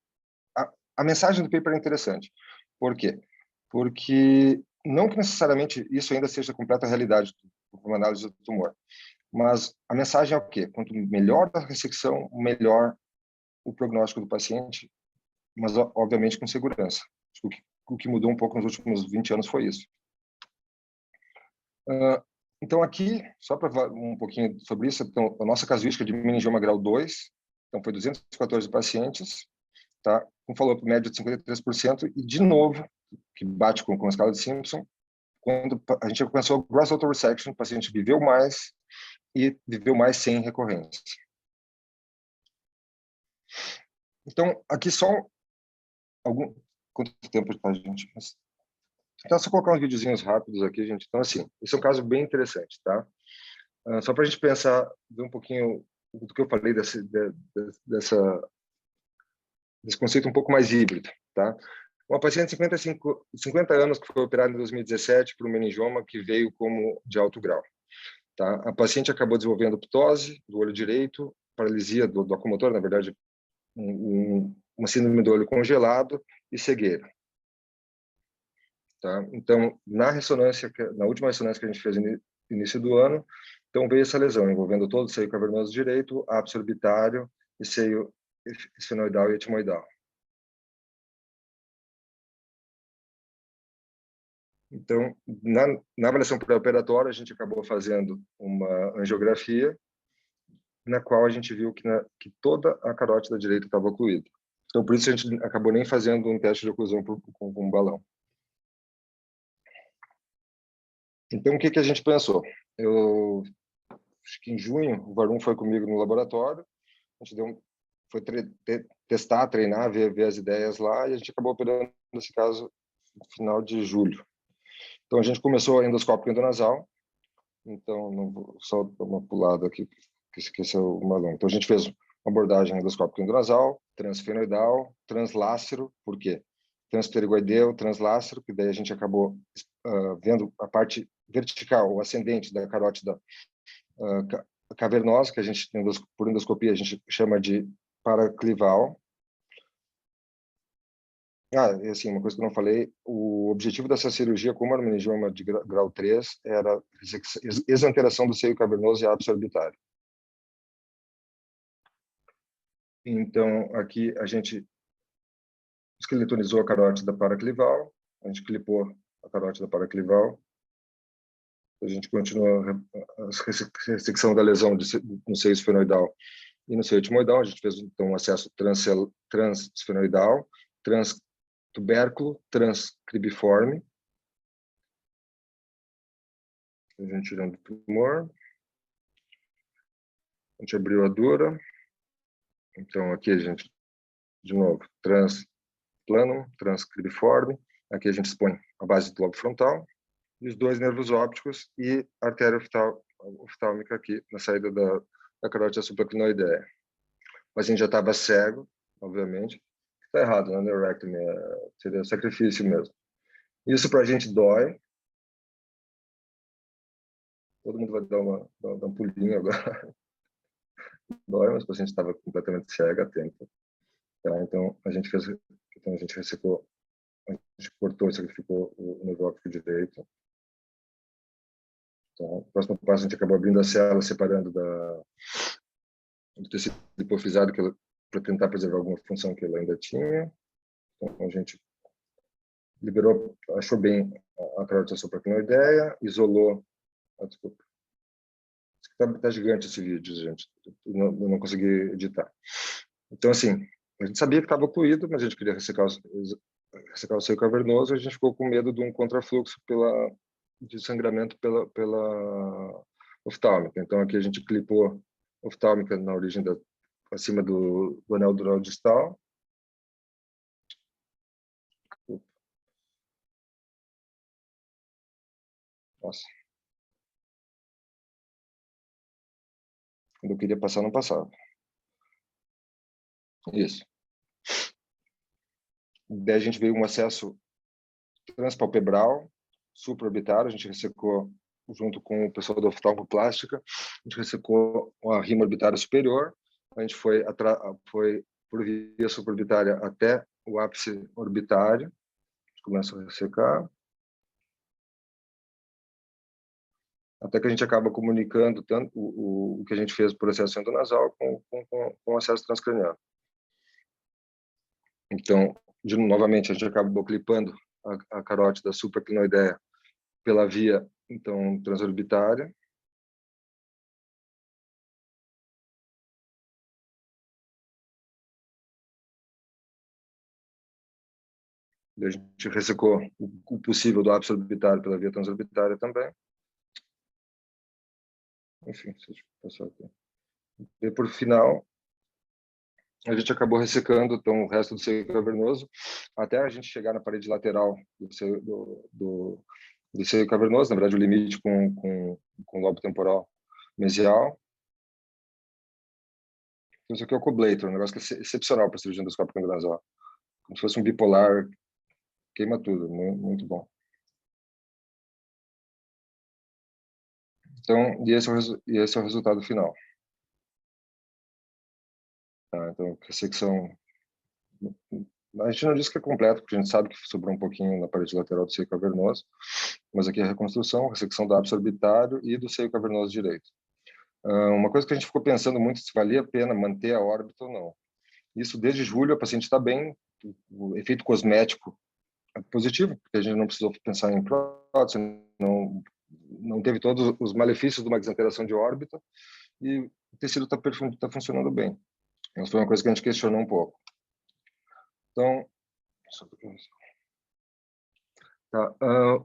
A mensagem do paper é interessante. Por quê? Porque não que necessariamente isso ainda seja a completa realidade uma análise do tumor, mas a mensagem é o quê? Quanto melhor a ressecção, melhor o prognóstico do paciente, mas obviamente com segurança. O que mudou um pouco nos últimos 20 anos foi isso. Então aqui, só para um pouquinho sobre isso, então, a nossa casuística de meningioma grau 2, então foi 214 pacientes, tá? Com follow-up médio de 53%, e de novo, que bate com a escala de Simpson, quando a gente alcançou gross total resection, o paciente viveu mais e viveu mais sem recorrência. Então, aqui só quanto tempo está, gente? Então, só colocar uns videozinhos rápidos aqui, gente. Então, assim, esse é um caso bem interessante, tá? Só para a gente pensar, ver um pouquinho do que eu falei desse conceito um pouco mais híbrido, tá? Uma paciente de 50 anos que foi operada em 2017 por um meningioma que veio como de alto grau, tá? A paciente acabou desenvolvendo ptose do olho direito, paralisia do ocumotor, na verdade, uma síndrome do olho congelado e cegueira. Tá? Então, na última ressonância que a gente fez no início do ano, então veio essa lesão envolvendo todo o seio cavernoso direito, ápice orbitário e seio esfenoidal e etimoidal. Então, na avaliação pré-operatória, a gente acabou fazendo uma angiografia, na qual a gente viu que toda a carótida direita estava ocluída. Então, por isso a gente acabou nem fazendo um teste de oclusão com um balão. Então, o que a gente pensou? Acho que em junho, o Varun foi comigo no laboratório, a gente foi testar, treinar, ver as ideias lá, e a gente acabou operando esse caso no final de julho. Então, a gente começou a endoscópio endonasal, então, não vou só dar uma pulada aqui, que esse é o malão. Então, a gente fez uma abordagem endoscópica endonasal, transfenoidal, translácero, por quê? Transpterigoideu, translácero, que daí a gente acabou vendo a parte vertical, ou ascendente da carótida cavernosa, que a gente, por endoscopia, a gente chama de paraclival. E assim, uma coisa que eu não falei, o objetivo dessa cirurgia, como era meningioma de grau 3, era exanteração do seio cavernoso e ápice orbitário. Então, aqui a gente esqueletonizou a carótida paraclival, a gente clipou a carótida paraclival, a gente continua a ressecção da lesão no seio esfenoidal e no seio etimoidal. A gente fez, então, um acesso transesfenoidal, transtubérculo, transcribiforme. A gente tirando o tumor. A gente abriu a dura. Então, aqui a gente, de novo, transplano, transcribiforme. Aqui a gente expõe a base do lobo frontal e os dois nervos ópticos e a artéria oftálmica aqui na saída da carótida supraclinoidea. Mas a gente já estava cego, obviamente. Está errado, né? Neurectomy seria sacrifício mesmo. Isso para a gente dói. Todo mundo vai dar um pulinho agora. Dói, mas o paciente estava completamente cego, atento. Tá? Então a gente ressecou, a gente cortou e sacrificou o nervo óptico direito. Então, o próximo passo, a gente acabou abrindo a célula, separando do tecido hipofisado para tentar preservar alguma função que ela ainda tinha. Então, a gente liberou, achou bem a carótida supraclinoidea, isolou. Desculpa. Tá gigante esse vídeo, gente. Eu não consegui editar. Então, assim, a gente sabia que estava ocluído, mas a gente queria ressecar o seio cavernoso, a gente ficou com medo de um contrafluxo de sangramento pela oftálmica. Então, aqui a gente clipou oftálmica na origem acima do anel dural distal. Nossa. Quando eu queria passar, não passava. Isso. Daí a gente veio um acesso transpalpebral, supraorbitário, a gente ressecou junto com o pessoal da oftalmoplástica, a gente ressecou a rima orbitária superior, a gente foi por via supraorbitária até o ápice orbitário, a gente começa a ressecar, até que a gente acaba comunicando tanto o que a gente fez por acesso endonasal com o acesso transcraniano. Então, novamente, a gente acabou clipando a carótida supraclinoideia pela via, então, transorbitária. A gente ressecou o possível do ápice orbitário pela via transorbitária também. Enfim, deixa eu passar aqui. E, por final, a gente acabou ressecando então, o resto do seio cavernoso, até a gente chegar na parede lateral do seio cavernoso, na verdade, o limite com o lobo temporal mesial. Então, isso aqui é o coblator, um negócio que é excepcional para cirurgia endoscópica endonasal. Como se fosse um bipolar, queima tudo, muito bom. Então, e esse é o resultado final. Tá, então, ressecção... A gente não diz que é completo, porque a gente sabe que sobrou um pouquinho na parede lateral do seio cavernoso, mas aqui é a reconstrução, ressecção do ápice orbitário e do seio cavernoso direito. Uma coisa que a gente ficou pensando muito se valia a pena manter a órbita ou não. Isso desde julho, a paciente está bem, o efeito cosmético é positivo, porque a gente não precisou pensar em prótese, não teve todos os malefícios de uma desanteração de órbita, e o tecido está funcionando bem. Isso foi uma coisa que a gente questionou um pouco. Então,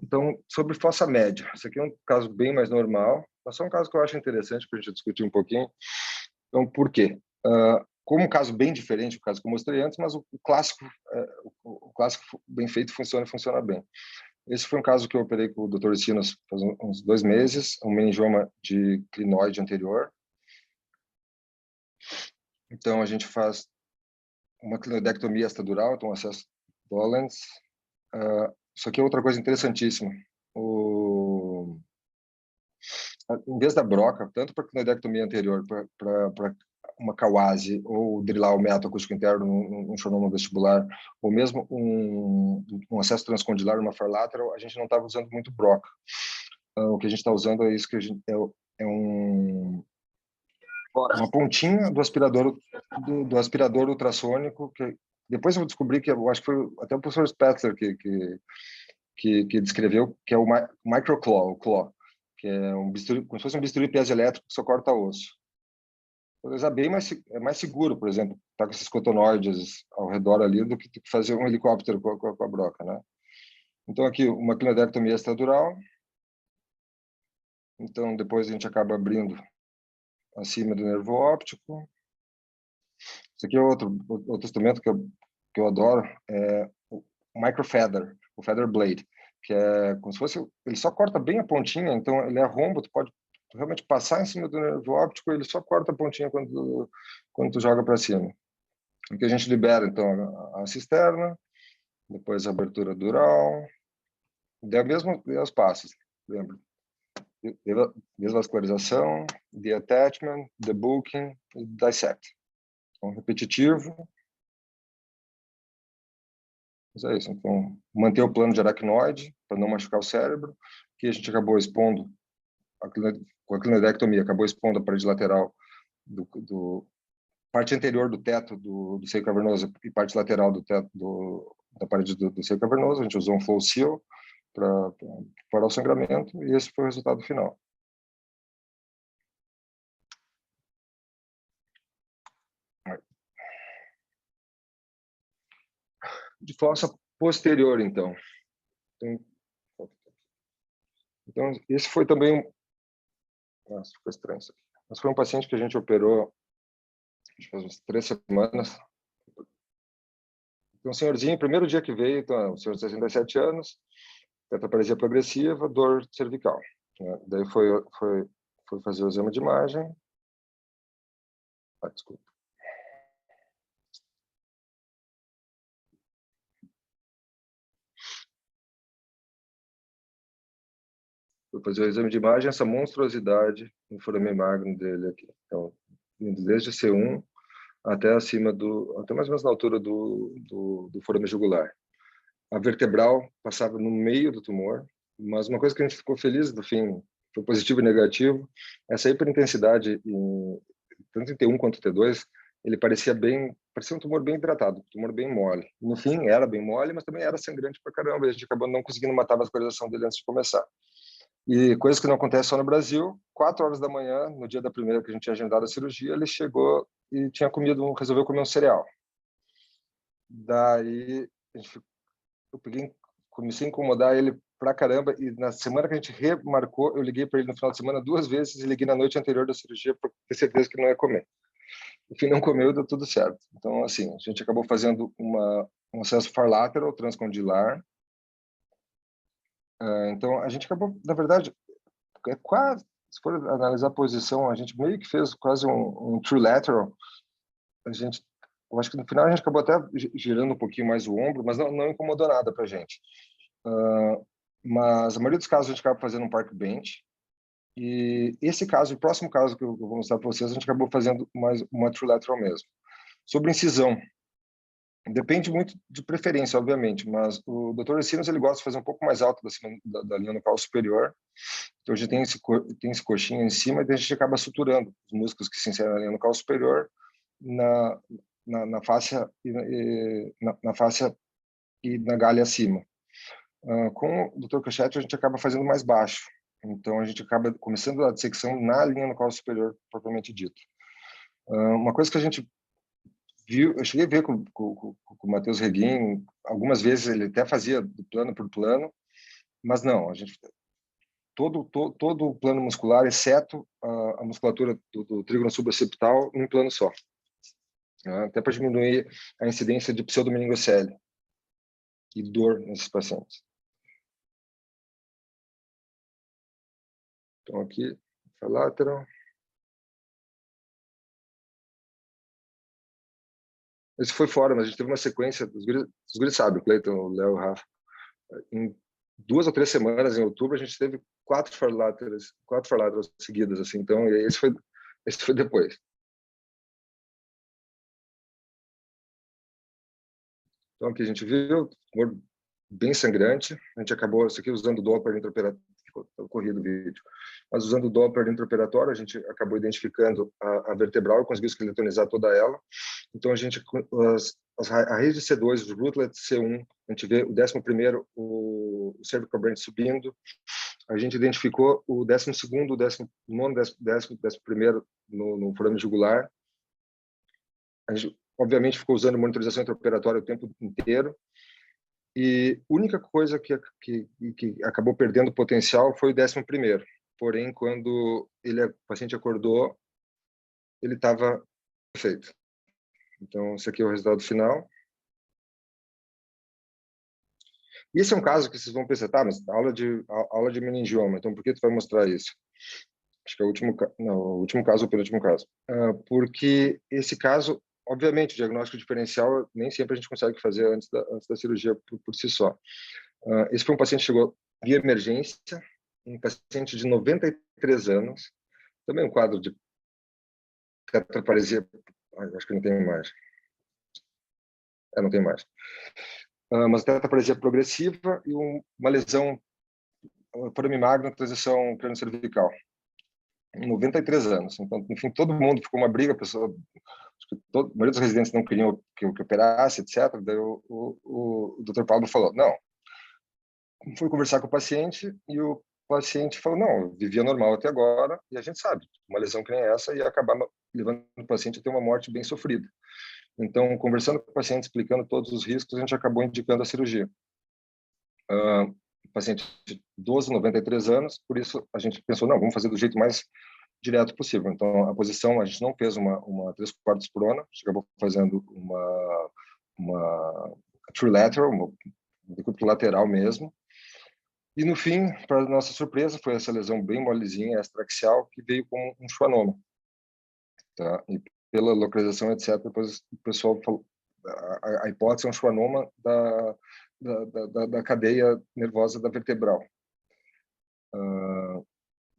então, sobre fossa média. Isso aqui é um caso bem mais normal, mas é um caso que eu acho interessante para a gente discutir um pouquinho. Então, por quê? Como um caso bem diferente do caso que eu mostrei antes, mas o clássico bem feito funciona bem. Esse foi um caso que eu operei com o Dr. Sinos faz uns 2 meses, um meningioma de clinoide anterior. Então, a gente faz uma clinoidectomia extradural, então acesso Dollens. Isso aqui é outra coisa interessantíssima. Em vez da broca, tanto para a clinoidectomia anterior, para uma Kawase, ou drilar o meato acústico interno num chornoma vestibular, ou mesmo um acesso transcondilar, uma farlateral, a gente não estava usando muito broca. O que a gente está usando é isso que uma pontinha do aspirador ultrassônico, que depois eu descobri que eu acho que foi até o professor Spetzler que descreveu, que é o microclaw, o claw, que é um bisturi, como se fosse um bisturi piezoelétrico que só corta osso. Então, é mais seguro, por exemplo, estar com esses cotonoides ao redor ali do que fazer um helicóptero com a broca, né? Então, aqui, uma clinoidectomia extradural. Então, depois a gente acaba abrindo acima do nervo óptico. Isso aqui é outro instrumento que eu adoro, é o microfeather, o feather blade, que é como se fosse, ele só corta bem a pontinha, então ele é rombo, tu pode realmente passar em cima do nervo óptico, ele só corta a pontinha quando tu joga para cima. Aqui a gente libera então a cisterna, depois a abertura dural, dá mesmo os passos, lembra? Desvascularização, detachment, debooking e dissect. Então, repetitivo. Mas é isso. Então, manter o plano de aracnoide para não machucar o cérebro, que a gente acabou expondo, com a clinoidectomia, acabou expondo a parede lateral parte anterior do teto do seio cavernoso e parte lateral do teto da parede do seio cavernoso. A gente usou um flow seal para parar o sangramento e esse foi o resultado final. De fossa posterior, então. Então, esse foi também Nossa, ficou estranho isso aqui. Mas foi um paciente que a gente operou, acho que faz umas 3 semanas. Então, um senhorzinho, primeiro dia que veio, então, um senhor de 67 anos, tetraplegia progressiva, dor cervical. Né? Daí foi fazer o exame de imagem. Desculpa. Foi fazer o exame de imagem, essa monstruosidade no foramen magno dele aqui. Então, indo desde C1 até acima até mais ou menos na altura do forame jugular. A vertebral passava no meio do tumor, mas uma coisa que a gente ficou feliz do fim, foi positivo e negativo, essa hiperintensidade, tanto em T1 quanto em T2, ele parecia um tumor bem tratado, um tumor bem mole. No fim, era bem mole, mas também era sangrante pra caramba, e a gente acabou não conseguindo matar a vascularização dele antes de começar. E coisa que não acontece só no Brasil, 4 horas da manhã, no dia da primeira que a gente tinha agendado a cirurgia, ele chegou e resolveu comer um cereal. Daí, comecei a incomodar ele pra caramba, e na semana que a gente remarcou, eu liguei para ele no final de semana 2 vezes e liguei na noite anterior da cirurgia para ter certeza que ele não ia comer. No fim, não comeu e deu tudo certo. Então, assim, a gente acabou fazendo um acesso farlateral transcondilar. Então, a gente acabou, na verdade, quase, se for analisar a posição, a gente meio que fez quase um true lateral. Eu acho que no final a gente acabou até girando um pouquinho mais o ombro, mas não incomodou nada para a gente. Mas a maioria dos casos a gente acaba fazendo um park bench. E esse caso, o próximo caso que eu vou mostrar para vocês, a gente acabou fazendo mais uma true lateral mesmo. Sobre incisão, depende muito de preferência, obviamente, mas o Dr. Essinos, ele gosta de fazer um pouco mais alto da linha nucal superior. Então, a gente tem esse coxinho em cima e a gente acaba suturando os músculos que se inserem na linha nucal superior na fáscia e na galha acima. Com o Dr. Cachete, a gente acaba fazendo mais baixo. Então, a gente acaba começando a dissecção na linha nucal superior, propriamente dito. Uma coisa que a gente viu, eu cheguei a ver com o Matheus Reguin, algumas vezes ele até fazia do plano por plano, mas não, a gente todo o plano muscular, exceto a musculatura do trígono suboccipital, num plano só. Até para diminuir a incidência de pseudomeningocele e dor nesses pacientes. Então, aqui, lateral. Esse foi fora, mas a gente teve uma sequência, os guris sabem, o Cleiton, o Léo, o Rafa. Em 2 ou 3 semanas, em outubro, a gente teve 4 forláteras seguidas, assim. Então, esse foi depois. Então, aqui a gente viu, tumor bem sangrante. A gente acabou, isso aqui usando o Doppler intraoperatório, ficou corrido o vídeo, mas usando o Doppler intraoperatório, a gente acabou identificando a vertebral e conseguiu esqueletonizar toda ela. Então, a gente, a raiz de C2, os rootlets C1, a gente vê o 11º, o cervical branch subindo. A gente identificou o 12º, o 19º, 11º no forame jugular. A gente, obviamente, ficou usando monitorização intraoperatória o tempo inteiro. E a única coisa que acabou perdendo potencial foi o 11º. Porém, quando o paciente acordou, ele estava perfeito. Então, esse aqui é o resultado final. E esse é um caso que vocês vão pensar, tá, mas aula de meningioma, então por que tu vai mostrar isso? Acho que é o último caso ou o penúltimo caso. Porque esse caso, obviamente, o diagnóstico diferencial nem sempre a gente consegue fazer antes da cirurgia por si só. Esse foi um paciente que chegou via emergência, um paciente de 93 anos, também um quadro de tetraparesia, acho que não tem mais. Não tem mais. Mas tetraparesia progressiva e uma lesão, forame magno, transição crânio-cervical. 93 anos. Então, enfim, todo mundo ficou uma briga, a maioria dos residentes não queriam que eu operasse, etc. Daí o Dr. Paulo falou, não. Fui conversar com o paciente e o paciente falou, não, eu vivia normal até agora e a gente sabe, uma lesão que nem essa ia acabar levando o paciente a ter uma morte bem sofrida. Então, conversando com o paciente, explicando todos os riscos, a gente acabou indicando a cirurgia. paciente de 12, 93 anos, por isso a gente pensou, não, vamos fazer do jeito mais direto possível. Então, a posição, a gente não fez uma 3/4 prona, a gente acabou fazendo uma true lateral, um decúbito lateral mesmo. E no fim, para nossa surpresa, foi essa lesão bem molezinha, extraaxial, que veio com um schwannoma. Tá? E pela localização, etc., depois o pessoal falou, a hipótese é um schwannoma da cadeia nervosa da vertebral.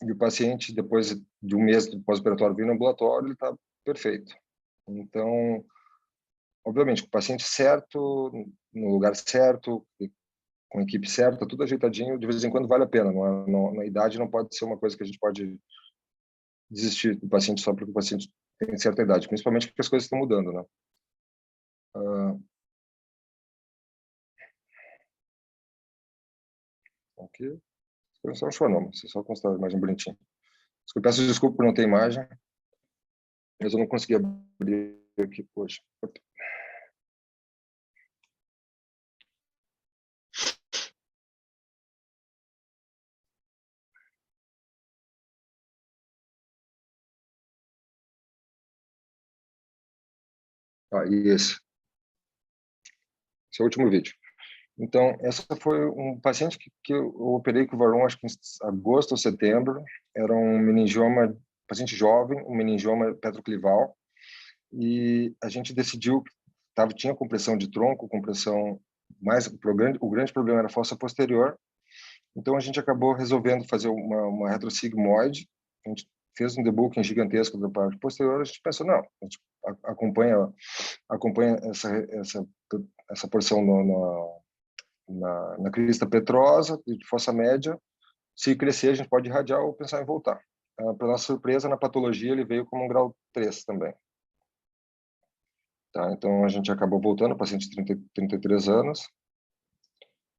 E o paciente, depois de um mês do pós-operatório vir no ambulatório, ele está perfeito. Então, obviamente, com o paciente certo, no lugar certo, com a equipe certa, tudo ajeitadinho, de vez em quando vale a pena. Na idade não pode ser uma coisa que a gente pode desistir do paciente só porque o paciente tem certa idade, principalmente porque as coisas estão mudando, né? Aqui, só um schwannoma, só constar a imagem bonitinha. Eu peço desculpa por não ter imagem, mas eu não consegui abrir aqui hoje. E esse é o último vídeo. Então, essa foi um paciente que eu operei com o Varron, acho que em agosto ou setembro. Era um meningioma, paciente jovem, um meningioma petroclival. E a gente decidiu que tinha compressão de tronco, compressão mais o grande problema era a fossa posterior. Então a gente acabou resolvendo fazer uma retrosigmoide. A gente fez um debooking gigantesco da parte posterior. A gente pensou, não, a gente acompanha essa porção na crista petrosa de fossa média. Se crescer, a gente pode irradiar ou pensar em voltar. Para nossa surpresa, na patologia ele veio como um grau 3 também. Tá, então a gente acabou voltando, paciente de 33 anos.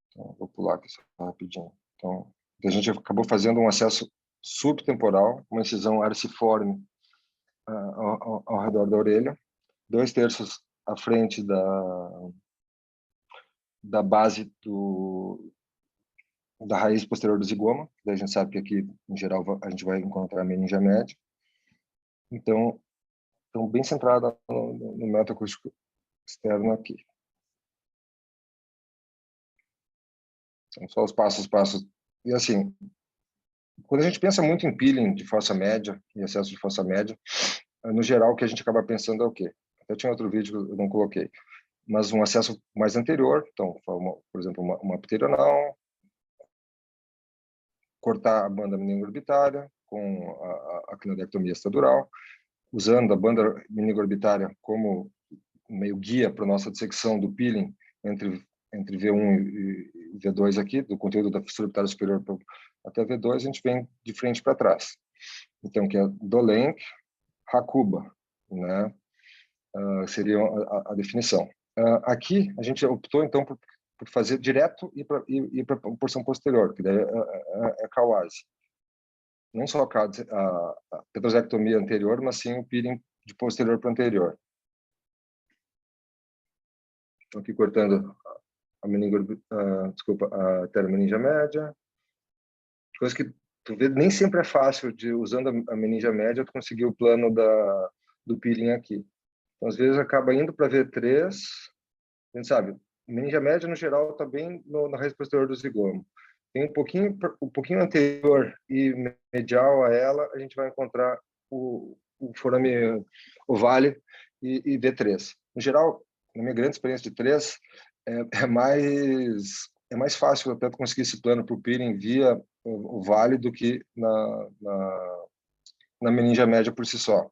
Então, vou pular aqui só rapidinho. Então, a gente acabou fazendo um acesso subtemporal, uma incisão arciforme ao redor da orelha, 2/3 à frente da base da raiz posterior do zigoma. Daí a gente sabe que aqui, em geral, a gente vai encontrar a meningia média. Então bem centrada no metaacústico externo aqui. São só os passos. E assim, quando a gente pensa muito em peeling de fossa média e excesso de fossa média, no geral o que a gente acaba pensando é o quê? Até tinha outro vídeo que eu não coloquei, mas um acesso mais anterior, então, por exemplo, uma pterional, cortar a banda meningorbitária com a clinodectomia estadural, usando a banda meningorbitária como meio guia para a nossa dissecção do peeling entre V1 e V2 aqui, do conteúdo da fissura orbitária superior até V2, a gente vem de frente para trás. Então, que é Dolenk, Hakuba, né? Seria a definição. Aqui, a gente optou, então, por fazer direto e para a porção posterior, que daí é Kawase. Não só a petrosectomia anterior, mas sim o peeling de posterior para anterior. Estou aqui cortando a pteromeningia média. Coisa que tu vê, nem sempre é fácil usando a meningia média, tu conseguir o plano do peeling aqui. Então, às vezes acaba indo para V3, a gente sabe, meningia média no geral está bem na raiz posterior do zigomo. Tem um pouquinho anterior e medial a ela, a gente vai encontrar o forame ovale e V3. No geral, na minha grande experiência de 3, é mais fácil até conseguir esse plano para o peeling via o vale do que na meningia média por si só.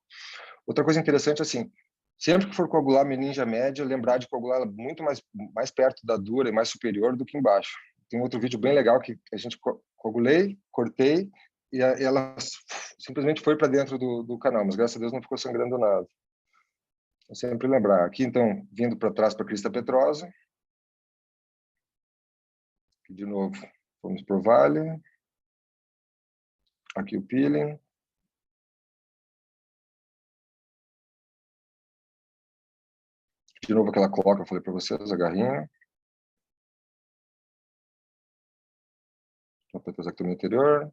Outra coisa interessante, assim, sempre que for coagular a meningia média, lembrar de coagular ela muito mais perto da dura e mais superior do que embaixo. Tem outro vídeo bem legal que a gente coagulei, cortei e ela simplesmente foi para dentro do canal, mas graças a Deus não ficou sangrando nada. Então, sempre lembrar. Aqui, então, vindo para trás para a crista petrosa. Aqui, de novo, vamos para o vale. Aqui o peeling. De novo aquela cloca que eu falei para vocês, a garrinha. petrosectomia anterior.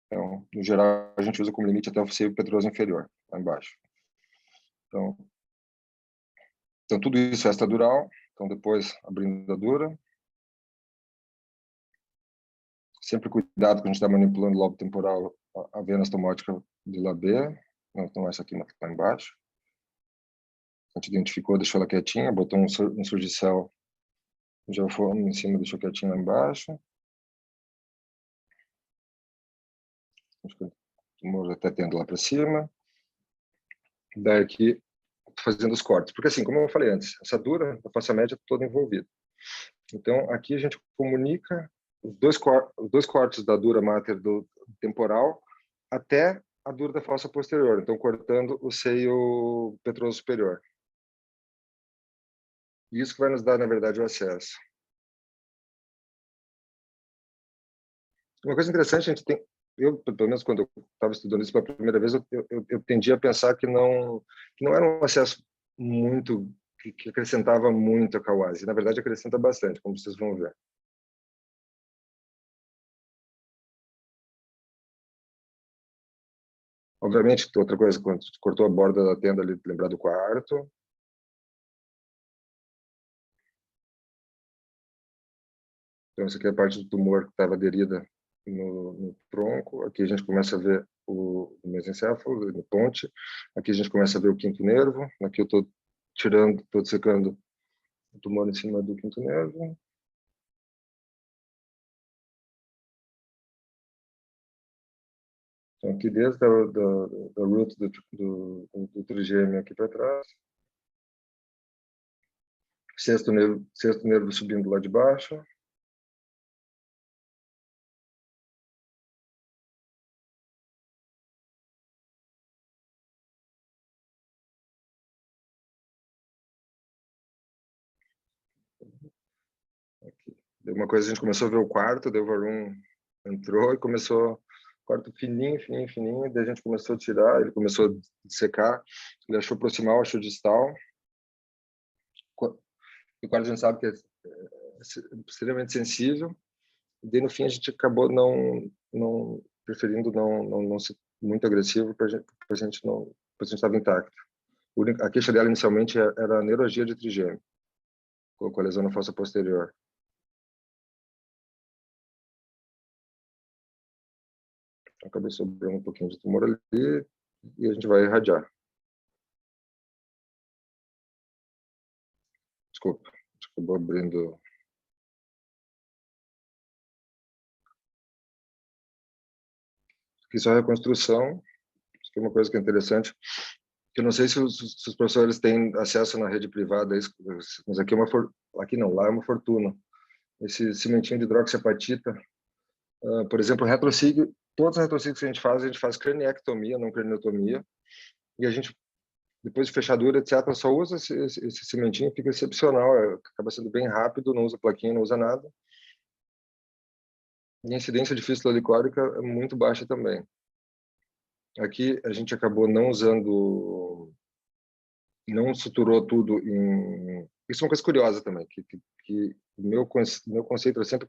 Então, no geral, a gente usa como limite até o seio petroso inferior, lá embaixo. Então tudo isso é extradural. Então, depois, abrindo a dura. Sempre cuidado quando a gente está manipulando o lobo temporal, a vena estomótica de Labé. Não essa aqui, mas está embaixo. A gente identificou, deixou ela quietinha, botou um surgicel já foi em cima, deixou quietinho lá embaixo. O tumor até tendo lá para cima. Daí aqui, fazendo os cortes. Porque assim, como eu falei antes, essa dura, a fossa média toda envolvida. Então, aqui a gente comunica os dois cortes da dura máter do temporal até a dura da fossa posterior. Então, cortando o seio petroso superior. Isso que vai nos dar, na verdade, o acesso. Uma coisa interessante, a gente tem... Eu, pelo menos, quando eu estava estudando isso pela primeira vez, eu tendia a pensar que não era um acesso muito... que acrescentava muito a Kawase. Na verdade, acrescenta bastante, como vocês vão ver. Obviamente, outra coisa, quando cortou a borda da tenda ali, lembrar do quarto. Então, essa aqui é a parte do tumor que estava aderida no tronco. Aqui a gente começa a ver o mesencéfalo, no ponte. Aqui a gente começa a ver o quinto nervo. Aqui eu estou dissecando o tumor em cima do quinto nervo. Então, aqui desde a root do trigêmeo aqui para trás. Sexto nervo subindo lá de baixo. Aqui. Deu uma coisa, a gente começou a ver o quarto, daí o Varun entrou e começou... Quarto fininho, daí a gente começou a tirar, ele começou a secar, ele achou proximal, achou distal. O quarto a gente sabe que é extremamente sensível, e daí no fim a gente acabou preferindo não ser muito agressivo para a gente estava intacto. A queixa dela inicialmente era a neuralgia de trigêmeo, com a lesão na fossa posterior. Acabei sobrando um pouquinho de tumor ali e a gente vai irradiar. Desculpa, a gente acabou abrindo. Aqui só a reconstrução. Isso aqui é uma coisa que é interessante. Eu não sei se os professores têm acesso na rede privada, mas aqui aqui não, lá é uma fortuna. Esse cimentinho de hidroxiapatita, por exemplo, retrosig, todos os retrosigs que a gente faz craniectomia, não craniotomia, e a gente, depois de fechadura, etc., só usa esse cimentinho, fica excepcional, acaba sendo bem rápido, não usa plaquinha, não usa nada. E a incidência de fístula licórica é muito baixa também. Aqui a gente acabou não usando, não suturou tudo em... Isso é uma coisa curiosa também, que o meu conceito é sempre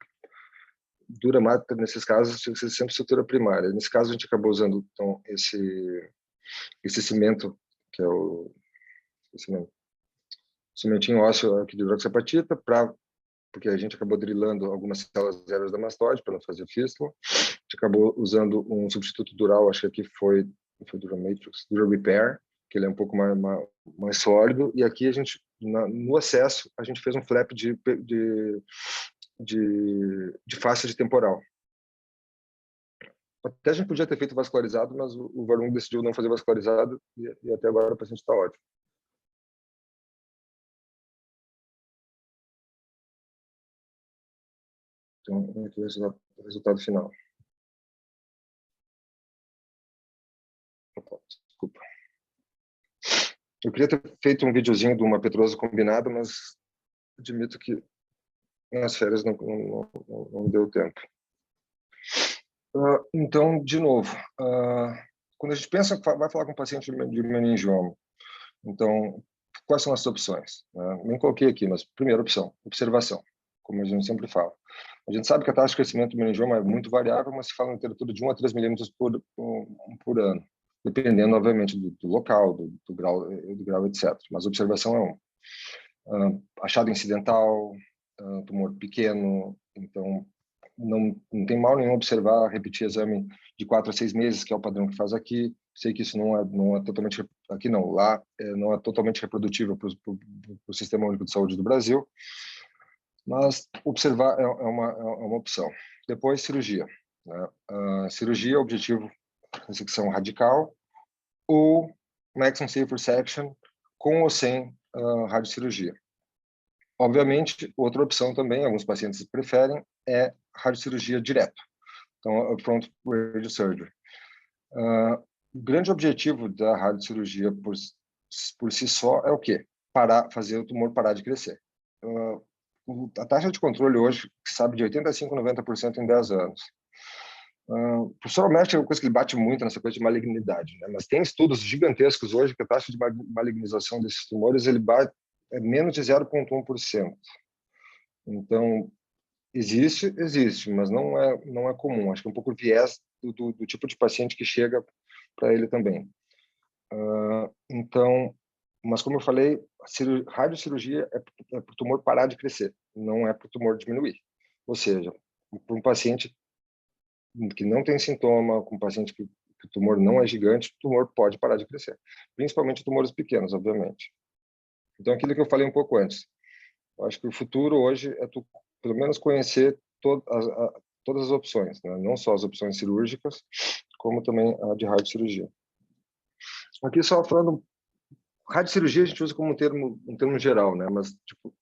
dura mata, nesses casos, você sempre sutura primária. Nesse caso, a gente acabou usando então, esse cimento, que é o cimentinho ósseo aqui de hidroxiapatita, porque a gente acabou drilando algumas células zero da mastoide para não fazer fístula. A gente acabou usando um substituto dural, acho que aqui foi Duramatrix, Dura Repair, que ele é um pouco mais sólido. E aqui a gente, no acesso, a gente fez um flap de face de temporal. Até a gente podia ter feito vascularizado, mas o Varun decidiu não fazer vascularizado e até agora o paciente está ótimo. Então, aqui o resultado final. Desculpa. Eu queria ter feito um videozinho de uma petrosa combinada, mas admito que nas férias não deu tempo. Então, de novo, quando a gente pensa que vai falar com um paciente de meningioma, então, quais são as opções? Nem coloquei aqui, mas primeira opção, observação. como a gente sempre fala. A gente sabe que a taxa de crescimento do meningioma é muito variável, mas se fala em literatura de 1 a 3 milímetros por ano, dependendo, obviamente, do local, do grau, etc. Mas a observação é achado incidental, tumor pequeno, então não tem mal nenhum observar, repetir exame de 4 a 6 meses, que é o padrão que faz aqui. Sei que isso não é totalmente, aqui não, lá não é totalmente reprodutível para o Sistema Único de Saúde do Brasil, mas observar é uma opção. Depois, cirurgia. Né? Cirurgia, objetivo, ressecção radical, ou maximum safe resection, com ou sem radiocirurgia. Obviamente, outra opção também, alguns pacientes preferem, é radiocirurgia direto. Então, upfront radiosurgery. O grande objetivo da radiocirurgia por si só é o quê? Fazer o tumor parar de crescer. A taxa de controle hoje, sabe, de 85% a 90% em 10 anos. O professor Almeida é uma coisa que ele bate muito nessa coisa de malignidade, né? Mas tem estudos gigantescos hoje que a taxa de malignização desses tumores ele é menos de 0,1%. Então, existe, mas não é comum. Acho que é um pouco viés do tipo de paciente que chega para ele também. Então, mas como eu falei, a radiocirurgia é para o tumor parar de crescer, não é para o tumor diminuir. Ou seja, para um paciente que não tem sintoma, com um paciente que o tumor não é gigante, o tumor pode parar de crescer. Principalmente tumores pequenos, obviamente. Então, aquilo que eu falei um pouco antes. Eu acho que o futuro hoje é tu, pelo menos, conhecer todas as opções, né? Não só as opções cirúrgicas, como também a de radiocirurgia. Aqui só falando, radiocirurgia a gente usa como um termo geral, né? Mas tipo,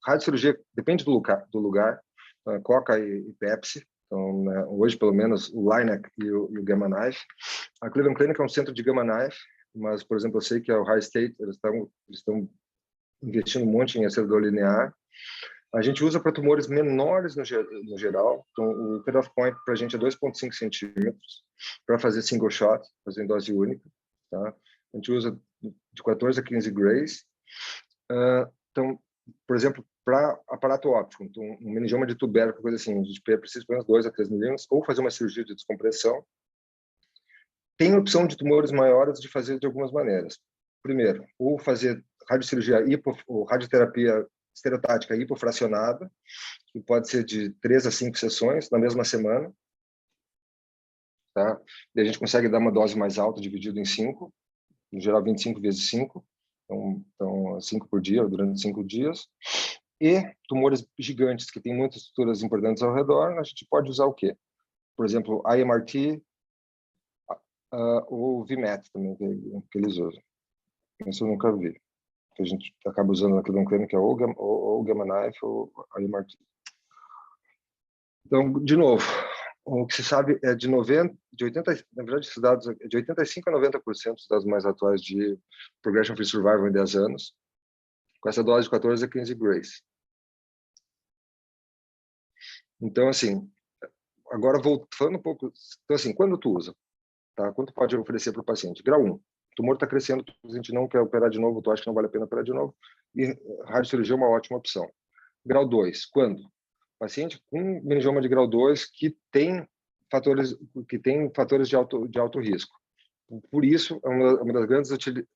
radiocirurgia depende do lugar, Coca e Pepsi. Então, né, hoje pelo menos o Linac e o Gamma Knife. A Cleveland Clinic é um centro de Gamma Knife, mas por exemplo eu sei que a Ohio State eles estão investindo um monte em acelerador linear. A gente usa para tumores menores no geral. Então, o cutoff point para a gente é 2,5 centímetros para fazer single shot, fazer em dose única. Tá? A gente usa de 14 a 15 grays. Então, por exemplo, para aparato óptico, então, um meningioma de tubérculo, coisa assim, a gente precisa pelo menos 2 a 3 milímetros, ou fazer uma cirurgia de descompressão. Tem a opção de tumores maiores de fazer de algumas maneiras. Primeiro, ou fazer radiocirurgia ou radioterapia estereotática hipofracionada, que pode ser de 3 a 5 sessões na mesma semana. Tá? E a gente consegue dar uma dose mais alta, dividido em 5, em geral 25 vezes 5, então 5 por dia, durante 5 dias. E tumores gigantes, que têm muitas estruturas importantes ao redor, a gente pode usar o quê? Por exemplo, IMRT ou VMAT também, que eles usam. Isso eu nunca vi. Que a gente acaba usando naquele Clinic, que é ou Gamma Knife ou IMRT. Então, de novo, o que se sabe é de 80, na verdade, esses dados de 85 a 90% dos dados mais atuais de Progression Free Survival em 10 anos, com essa dose de 14 a 15 grays. Então, assim, agora falando um pouco, então assim, quando tu usa, tá? Quanto pode oferecer para o paciente? Grau 1, o tumor está crescendo, a gente não quer operar de novo, tu acha que não vale a pena operar de novo, e radiocirurgia é uma ótima opção. Grau 2, quando? Paciente com meningioma de grau 2 que tem fatores de alto risco. Por isso, é uma das grandes utilidades,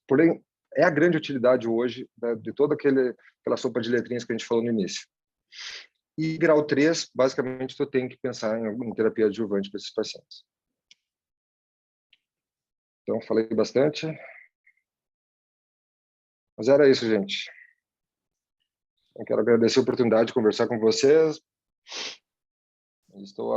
porém, é a grande utilidade hoje de toda aquela sopa de letrinhas que a gente falou no início. E grau 3, basicamente, tu tem que pensar em terapia adjuvante para esses pacientes. Então, falei bastante. Mas era isso, gente. Eu quero agradecer a oportunidade de conversar com vocês. Estou